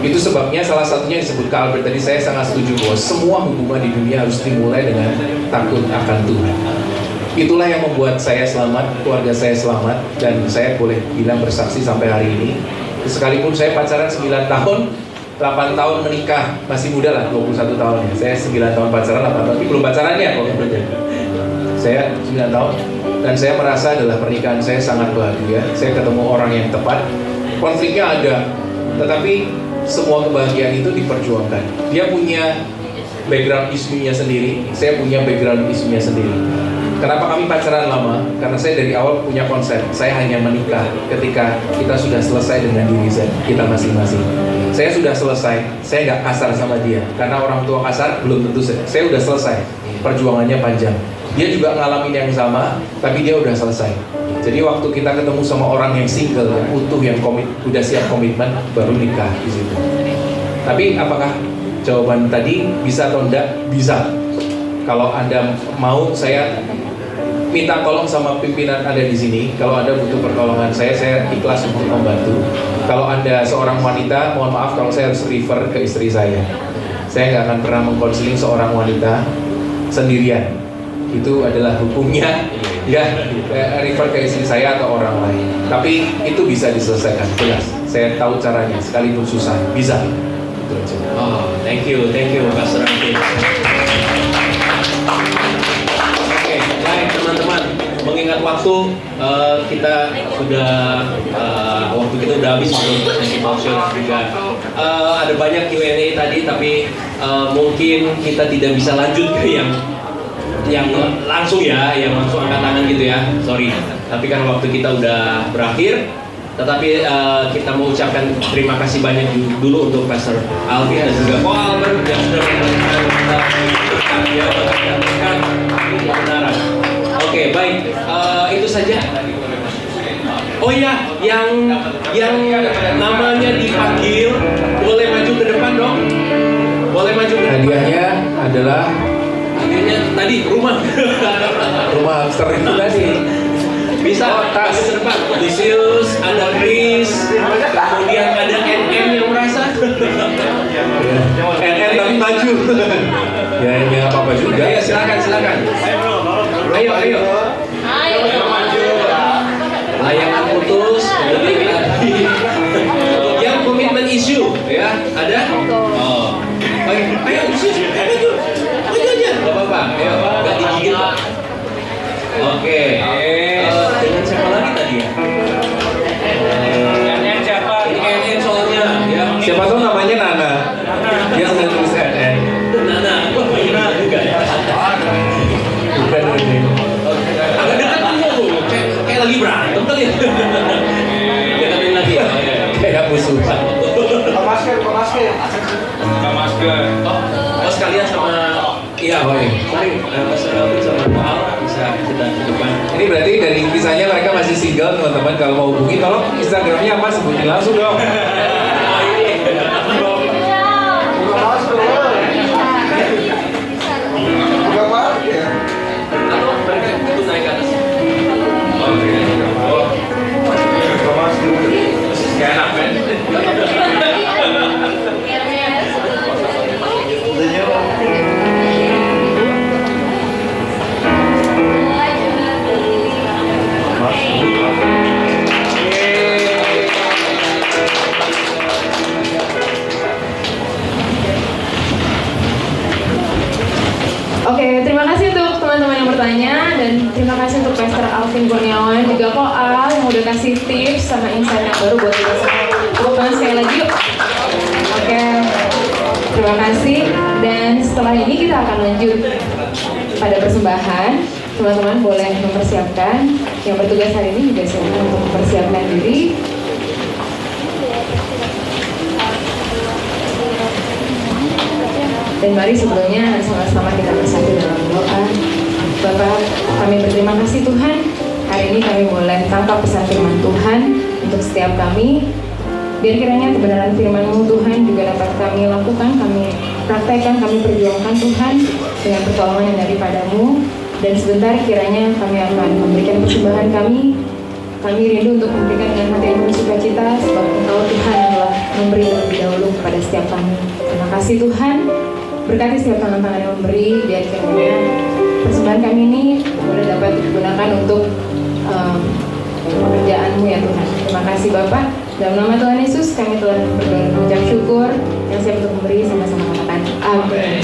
Itu sebabnya salah satunya disebut Kak Albert tadi, saya sangat setuju bahwa semua hubungan di dunia harus dimulai dengan takut akan Tuhan. Itulah yang membuat saya selamat, keluarga saya selamat, dan saya boleh bilang bersaksi sampai hari ini. Sekalipun saya pacaran 9 tahun, 8 tahun menikah, masih muda lah, 21 tahun ya. Saya 9 tahun pacaran, 8 tahun, tapi belum pacaran ya kalau belum. Saya 9 tahun, dan saya merasa adalah pernikahan saya sangat bahagia. Saya ketemu orang yang tepat. Konfliknya ada, tetapi semua kebahagiaan itu diperjuangkan. Dia punya background isunya sendiri, saya punya background isunya sendiri. Kenapa kami pacaran lama? Karena saya dari awal punya konsep, saya hanya menikah ketika kita sudah selesai dengan diri kita masing-masing. Saya sudah selesai, saya nggak kasar sama dia. Karena orang tua kasar belum tentu saya udah selesai. Perjuangannya panjang. Dia juga ngalamin yang sama, tapi dia udah selesai. Jadi waktu kita ketemu sama orang yang single, yang utuh, yang udah siap komitmen, baru nikah di situ. Tapi apakah jawaban tadi bisa atau enggak? Bisa. Kalau Anda mau, saya minta tolong sama pimpinan Anda di sini. Kalau Anda butuh pertolongan saya ikhlas untuk membantu. Kalau Anda seorang wanita, mohon maaf kalau saya harus refer ke istri saya. Saya nggak akan pernah mengkonseling seorang wanita sendirian. Itu adalah hukumnya, ya, refer ke istri saya atau orang lain. Tapi itu bisa diselesaikan, jelas. Saya tahu caranya, sekalipun susah, bisa. Itu aja. Oh, thank you, Pastor Alvin. Oke, baik teman-teman. Mengingat waktu, kita sudah waktu kita udah habis untuk sesi motion juga. Ada banyak Q&A tadi, tapi mungkin kita tidak bisa lanjut ke yang langsung ya, yang langsung angkat tangan gitu ya, sorry. Tapi kan waktu kita udah berakhir, tetapi kita mau ucapkan terima kasih banyak dulu untuk Pastor Alvin dan juga Ko Albert yang sudah memberikan kebenaran. Oke, baik, itu saja. Oh iya, yang namanya dipanggil boleh maju ke depan dong. Boleh maju ke depan. Hadiahnya adalah tadi rumah hamster itu tadi. Bisa tas ke depan. Lucius, ada Chris, kemudian ada NN yang merasa NN tapi maju. Ya ini apa juga. Ya silakan. Ayo. Layangan putus, yang komitmen isu ya ada. Oh, ayo Lucius, maju aja. Gak apa-apa, ayo, gak digigit Pak. Oke, dengan siapa lagi tadi ya? NN siapa? NN soalnya ya. Siapa tuh namanya Nana. Dia sedang tulis NN. Nana, benar juga ya. Bukan ini. Agak dekat tuh, kayak lagi berantem kali ya. Dekatin lagi ya. Kayak musuh. Masker. Oh, sekalian sama iya, mari Pastor Alvin sama Al bisa kita ke depan. Ini berarti dari kisahnya mereka masih single, teman-teman. Kalau mau hubungi, tolong Instagramnya apa, sebutin langsung dong. Itu naik ke atas. Gak enak kan? doanya, dan terima kasih untuk Pastor Alvin Kurniawan, juga kok Al yang udah kasih tips sama insight yang baru buat kita semua. Tepuk tangan sekali lagi yuk. Oke, terima kasih. Dan setelah ini kita akan lanjut pada persembahan. Teman-teman boleh mempersiapkan. Yang bertugas hari ini juga silakan untuk mempersiapkan diri. Dan mari sebelumnya sama-sama kita bersatu dalam doa. Bapak, kami berterima kasih Tuhan. Hari ini kami boleh tangkap pesan firman Tuhan untuk setiap kami. Biar kiranya kebenaran firman-Mu Tuhan juga dapat kami lakukan, kami praktekkan, kami perjuangkan Tuhan dengan pertolongan yang daripada-Mu. Dan sebentar kiranya kami akan memberikan persembahan kami. Kami rindu untuk memberikan dengan hati yang penuh sukacita, sebab Engkau Tuhan telah memberi terlebih dahulu kepada setiap kami. Terima kasih Tuhan. Berkati setiap tangan-tangan yang memberi, biar kiranya persembahan kami ini boleh dapat digunakan untuk pekerjaan-Mu ya Tuhan. Terima kasih Bapak. Dalam nama Tuhan Yesus kami telah berdoa dan mengucap syukur. Yang siap untuk memberi sama-sama katakan amin.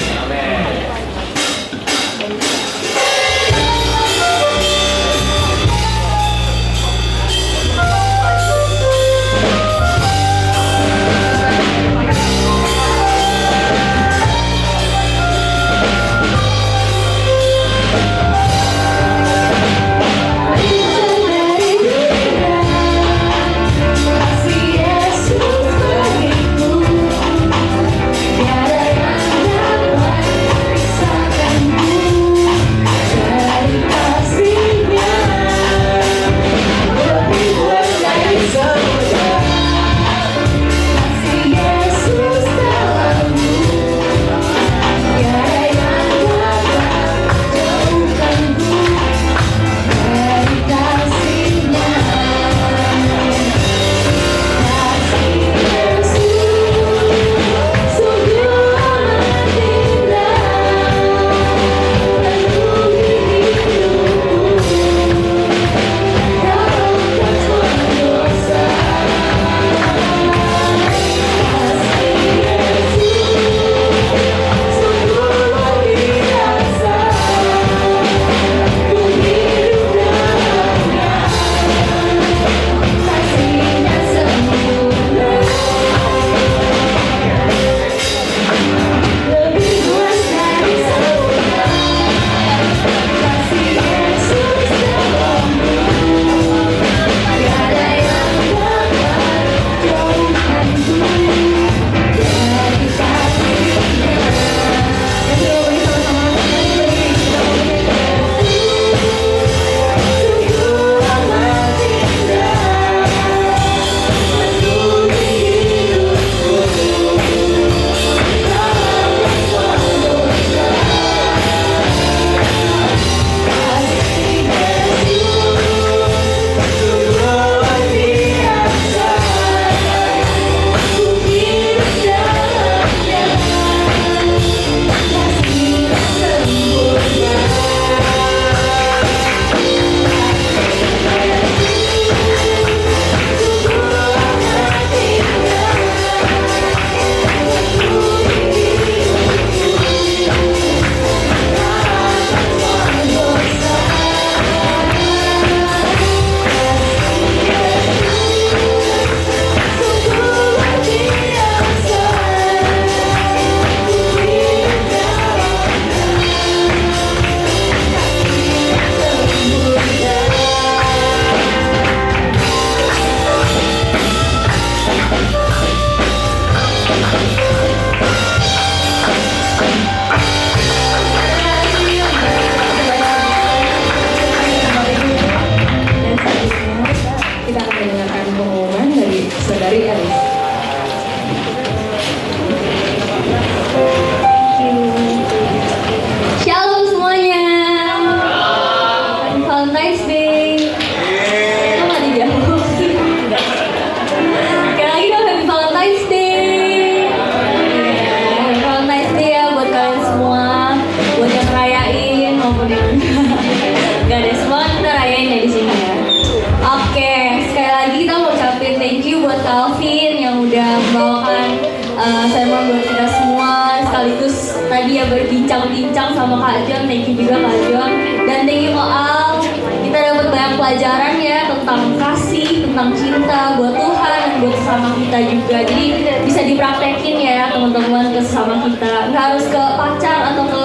sermon buat kita semua. sekaligus tadi ya berbincang-bincang sama Kak John. Thank you juga Kak John. Dan thank you Kak Al. Kita dapat banyak pelajaran ya tentang kasih, tentang cinta buat Tuhan dan buat sesama kita juga. Jadi bisa dipraktekin ya teman-teman ke sesama kita. Nggak harus ke pacar atau ke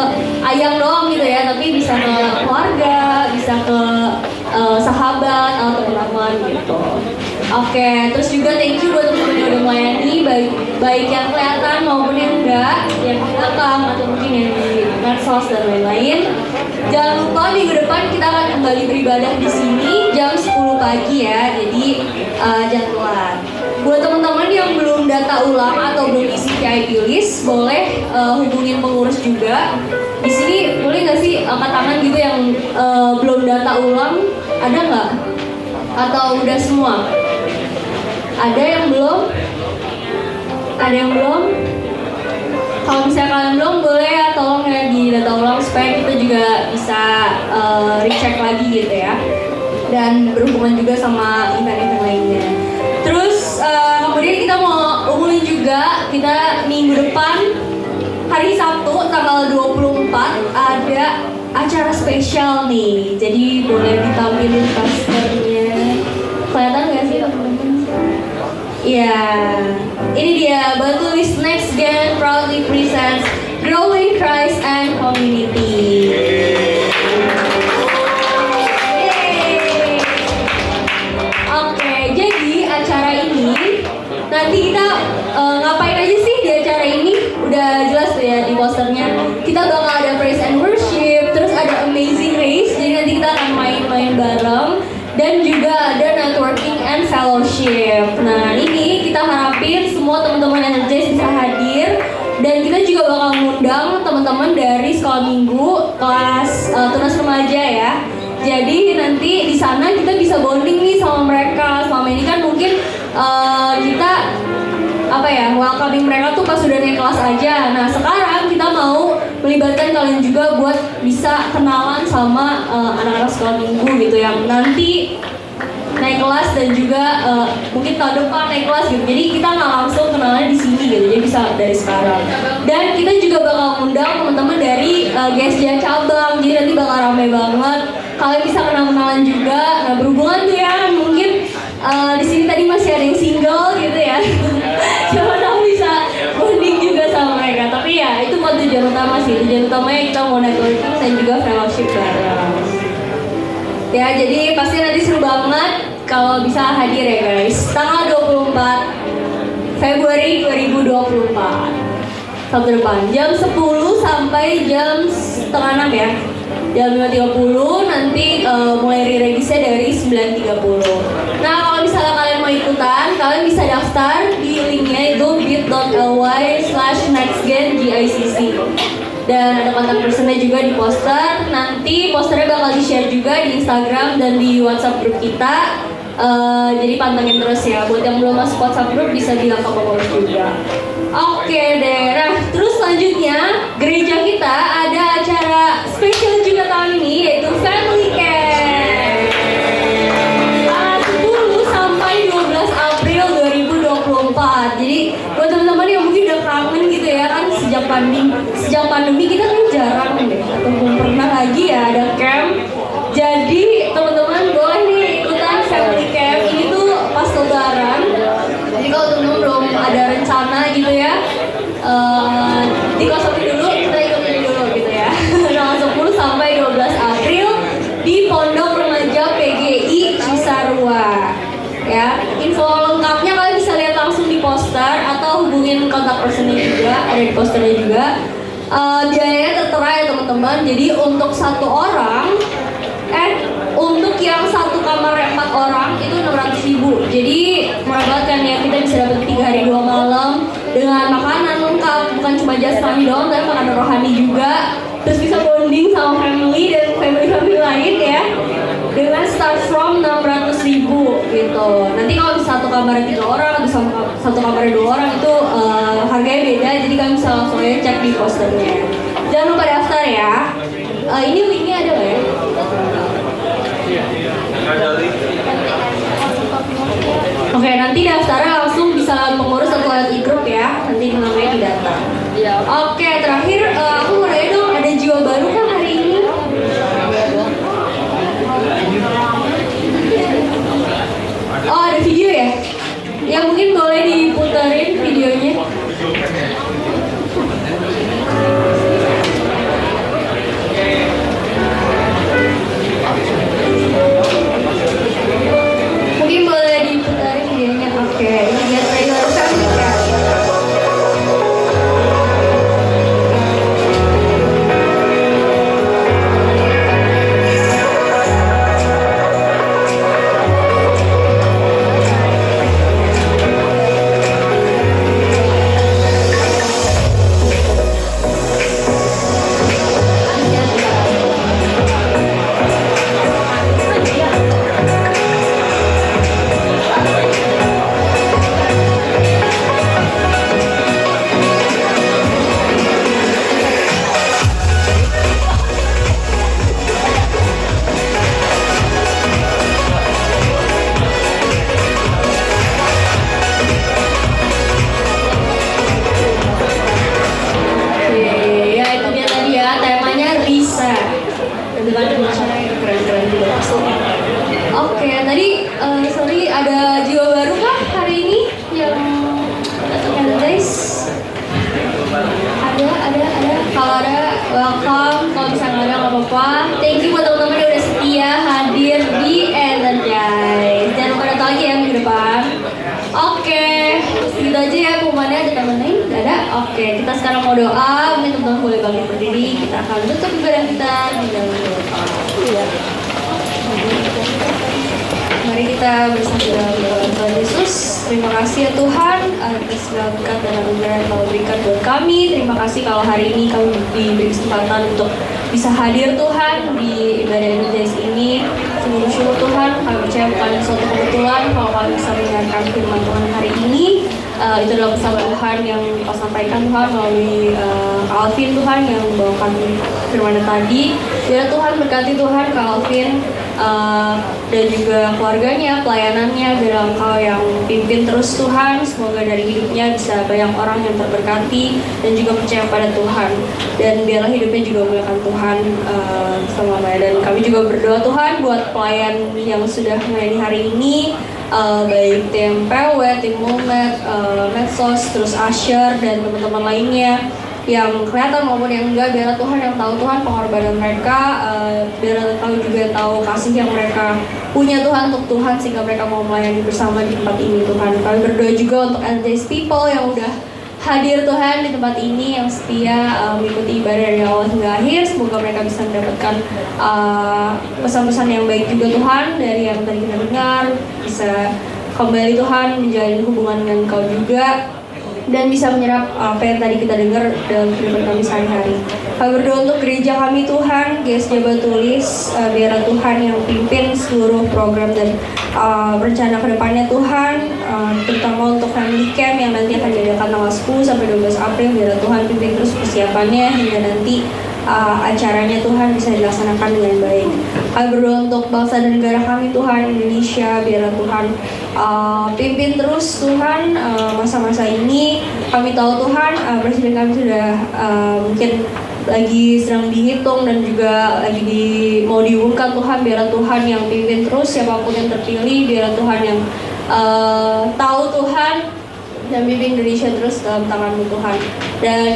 ayang doang gitu ya, tapi bisa ke keluarga, bisa ke sahabat atau teman-teman gitu. Oke, terus juga thank you buat teman-teman yang udah melayani, baik yang kelihatan maupun yang enggak, yang di belakang atau mungkin yang di medsos dan lain-lain. Jangan lupa minggu depan kita akan kembali beribadah di sini jam 10 pagi ya, jadi jangan telat. Buat teman-teman yang belum data ulang atau belum isi VIP list, boleh hubungin pengurus juga. Di sini boleh nggak sih angkat tangan gitu yang belum data ulang, ada nggak? Atau udah semua? Ada yang belum? Ada yang belum? Kalau misalnya kalian belum, boleh ya tolong ya di data ulang supaya kita juga bisa recheck lagi gitu ya. Dan berhubungan juga sama event-event lainnya. Terus kemudian kita mau umulin juga, kita minggu depan hari Sabtu tanggal 24 ada acara spesial nih. Jadi boleh ditampilin posternya. Kelihatan nggak sih teman-teman? Iya, ini dia Batulis Next Gen proudly presents Growing Christ and Community. Oke, jadi acara ini nanti kita ngapain aja sih di acara ini? Udah jelas tuh ya di posternya. Kita bakal ada praise and worship, terus ada amazing race. Jadi nanti kita akan main-main bareng. Dan juga ada networking and fellowship. Nah ini kita harapin semua teman-teman Energize bisa hadir. Dan kita juga bakal ngundang teman-teman dari sekolah minggu kelas tunas remaja ya. Jadi nanti di sana kita bisa bonding nih sama mereka. Selama ini kan mungkin kita welcoming mereka tuh pas udah naik kelas aja. Nah sekarang kita mau melibatkan kalian juga buat bisa kenalan sama anak-anak sekolah minggu gitu yang nanti naik kelas dan juga mungkin tahun depan naik kelas gitu. Jadi kita nggak langsung kenalan di sini gitu, jadi bisa dari sekarang. Dan kita juga bakal ngundang teman-teman dari GSJ cabang, jadi nanti bakal rame banget. Kalian bisa kenal-kenalan juga. Nah berhubungan tuh ya mungkin di sini tadi masih ada yang single gitu ya. Siapa tahu bisa bonding juga sama mereka. Tapi ya itu bukan tujuan utama sih. Tujuan utamanya kita mau networking dan juga fellowship bareng. Ya jadi pasti nanti seru banget kalau bisa hadir ya guys. Tanggal 24 Februari 2024 Sabtu depan jam 10 sampai jam setengah 6 ya. Jam 5.30 nanti mulai re-regisnya dari 9.30. Nah kalau misalnya kalian mau ikutan, kalian bisa daftar di linknya itu bit.ly/nextgen.gicc. Dan ada kontak personnya juga di poster. Nanti posternya bakal di-share juga di Instagram dan di WhatsApp grup kita. Jadi pantengin terus ya. Buat yang belum masuk WhatsApp grup bisa bilang ke pengurus juga. Oke deh. Nah terus selanjutnya gereja kita ada acara spesial juga tahun ini yaitu Family Camp. 10 sampai 12 April 2024. Jadi buat teman-teman yang mungkin udah kangen gitu ya kan sejak pandemi kita kan jarang deh atau belum pernah lagi ya ada camp. Jadi teman-teman boleh nih ikutan Family Camp. Ini tuh pas lebaran. Jadi kalau teman-teman belum ada rencana gitu ya dikosongin dulu, kita ikutin dulu gitu ya. Tanggal 10 sampai 12 April di Pondok Remaja PGI Cisarua. Ya, info lengkapnya kalian bisa lihat langsung di poster atau hubungin kontak personnya juga, ada di posternya juga. Biayanya tertera ya teman-teman. Jadi untuk satu orang, untuk yang satu kamar 4 orang itu 600.000. Jadi murah banget kan ya, kita bisa dapat 3 hari 2 malam dengan makanan lengkap, bukan cuma jasmani doang, tapi makanan rohani juga. Terus bisa bonding sama family dan family lain ya. Dengan start from 600.000 gitu. Nanti kalau satu kamar 3 orang atau satu kamar 2 orang itu harganya beda. Jadi kalian bisa langsung aja cek di posternya. Jangan lupa daftar ya. Ini linknya ada nggak ya? Oke, nanti daftarnya langsung bisa lewat pengurus atau lewat e-group ya. Nanti namanya di data. Oke, terakhir aku mau nanya dong, ada jiwa baru kan hari ini? Oh, ada video ya? Ya mungkin boleh diputerin videonya. Mungkin boleh diputerin videonya. Oke, ini dia trailer selanjutnya. Oke, ya itu dia tadi ya, temanya Risa. Dan dengan acaranya keren-keren juga pasti. Oke, tadi sorry ada jiwa baru kah hari ini yang datang guys? Ada. Kalau ada welcome, kalau misalnya nggak ada nggak apa-apa. Thank you buat teman-teman yang udah setia hadir di Energize. Jangan lupa datang lagi ya minggu depan. Oke, gitu aja ya pengumumannya. Ada teman lain? Nggak ada? Oke, kita sekarang mau doa. Mungkin teman-teman boleh bangkit berdiri. Kita akan tutup ibadah kita di dalam doa. Mari kita bersatu dalam doa. Tuhan Yesus, terima kasih ya Tuhan atas segala berkat dan anugerah yang Kau berikan buat kami. Terima kasih kalau hari ini kami diberi kesempatan untuk bisa hadir Tuhan di ibadah Energize ini. Sungguh syukur Tuhan, kami percaya bukan suatu kebetulan kalau kami bisa mendengarkan firman Tuhan hari ini. Itu adalah bersama Tuhan yang Kau sampaikan Tuhan melalui Kak Alvin Tuhan yang membawakan firman tadi. Biar Tuhan berkati Tuhan Kak Alvin dan juga keluarganya, pelayanannya, biar Engkau yang pimpin terus Tuhan. Semoga dari hidupnya bisa banyak orang yang terberkati dan juga percaya pada Tuhan, dan biarlah hidupnya juga memuliakan Tuhan selamanya. Dan kami juga berdoa Tuhan buat pelayan yang sudah melayani hari ini, baik tim PW, tim Mulmed, Medsos, terus Asher dan teman-teman lainnya yang kelihatan maupun yang enggak. Biarlah Tuhan yang tahu Tuhan pengorbanan mereka, biarlah tahu juga yang tahu kasih yang mereka punya Tuhan untuk Tuhan, sehingga mereka mau melayani bersama di tempat ini Tuhan. Kami berdoa juga untuk Energize people yang udah hadir Tuhan di tempat ini, yang setia mengikuti ibadah dari awal hingga akhir. Semoga mereka bisa mendapatkan pesan-pesan yang baik juga Tuhan dari yang tadi kita dengar, bisa kembali Tuhan menjalin hubungan dengan Kau juga, dan bisa menyerap apa yang tadi kita dengar dalam kehidupan kami sehari-hari. Kami berdoa untuk gereja kami Tuhan, GSJ Batulis, biarlah Tuhan yang pimpin seluruh program dan rencana kedepannya Tuhan, terutama untuk family camp yang nanti akan diadakan tanggal 10 sampai 12 April. Biarlah Tuhan pimpin terus persiapannya hingga nanti acaranya Tuhan bisa dilaksanakan dengan baik. Kami berdoa untuk bangsa dan negara kami Tuhan, Indonesia. Biarlah Tuhan pimpin terus Tuhan masa-masa ini. Kami tahu Tuhan presiden kami sudah mungkin lagi sedang dihitung dan juga lagi mau diumumkan Tuhan. Biarlah Tuhan yang pimpin terus siapapun yang terpilih. Biarlah Tuhan yang tahu Tuhan dan bimbing Indonesia terus dalam tangan-Mu Tuhan. Dan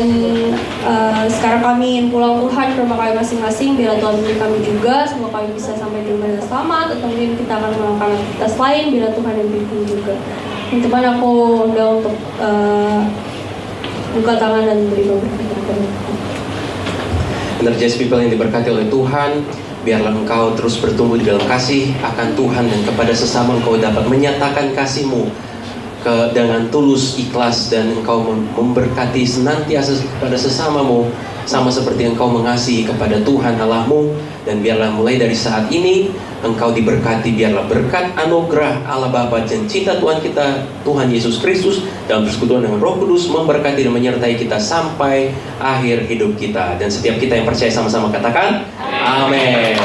sekarang kami ingin pulang Tuhan ke rumah kami masing-masing. Biarlah Tuhan bimbing kami juga, semoga kami bisa sampai di rumah dengan selamat, atau mungkin kita akan melakukan aktivitas lain. Biarlah Tuhan yang bimbing juga. Dan teman aku undang untuk buka tangan dan beri berkat. Energize people yang diberkati oleh Tuhan, biarlah engkau terus bertumbuh di dalam kasih akan Tuhan, dan kepada sesama engkau dapat menyatakan kasih-Mu dengan tulus, ikhlas, dan engkau memberkati senantiasa pada sesamamu sama seperti engkau mengasihi kepada Tuhan Allah-Mu. Dan biarlah mulai dari saat ini engkau diberkati, biarlah berkat anugerah Allah Bapa dan cinta Tuhan kita, Tuhan Yesus Kristus, dalam persekutuan dengan Roh Kudus memberkati dan menyertai kita sampai akhir hidup kita. Dan setiap kita yang percaya sama-sama katakan amin.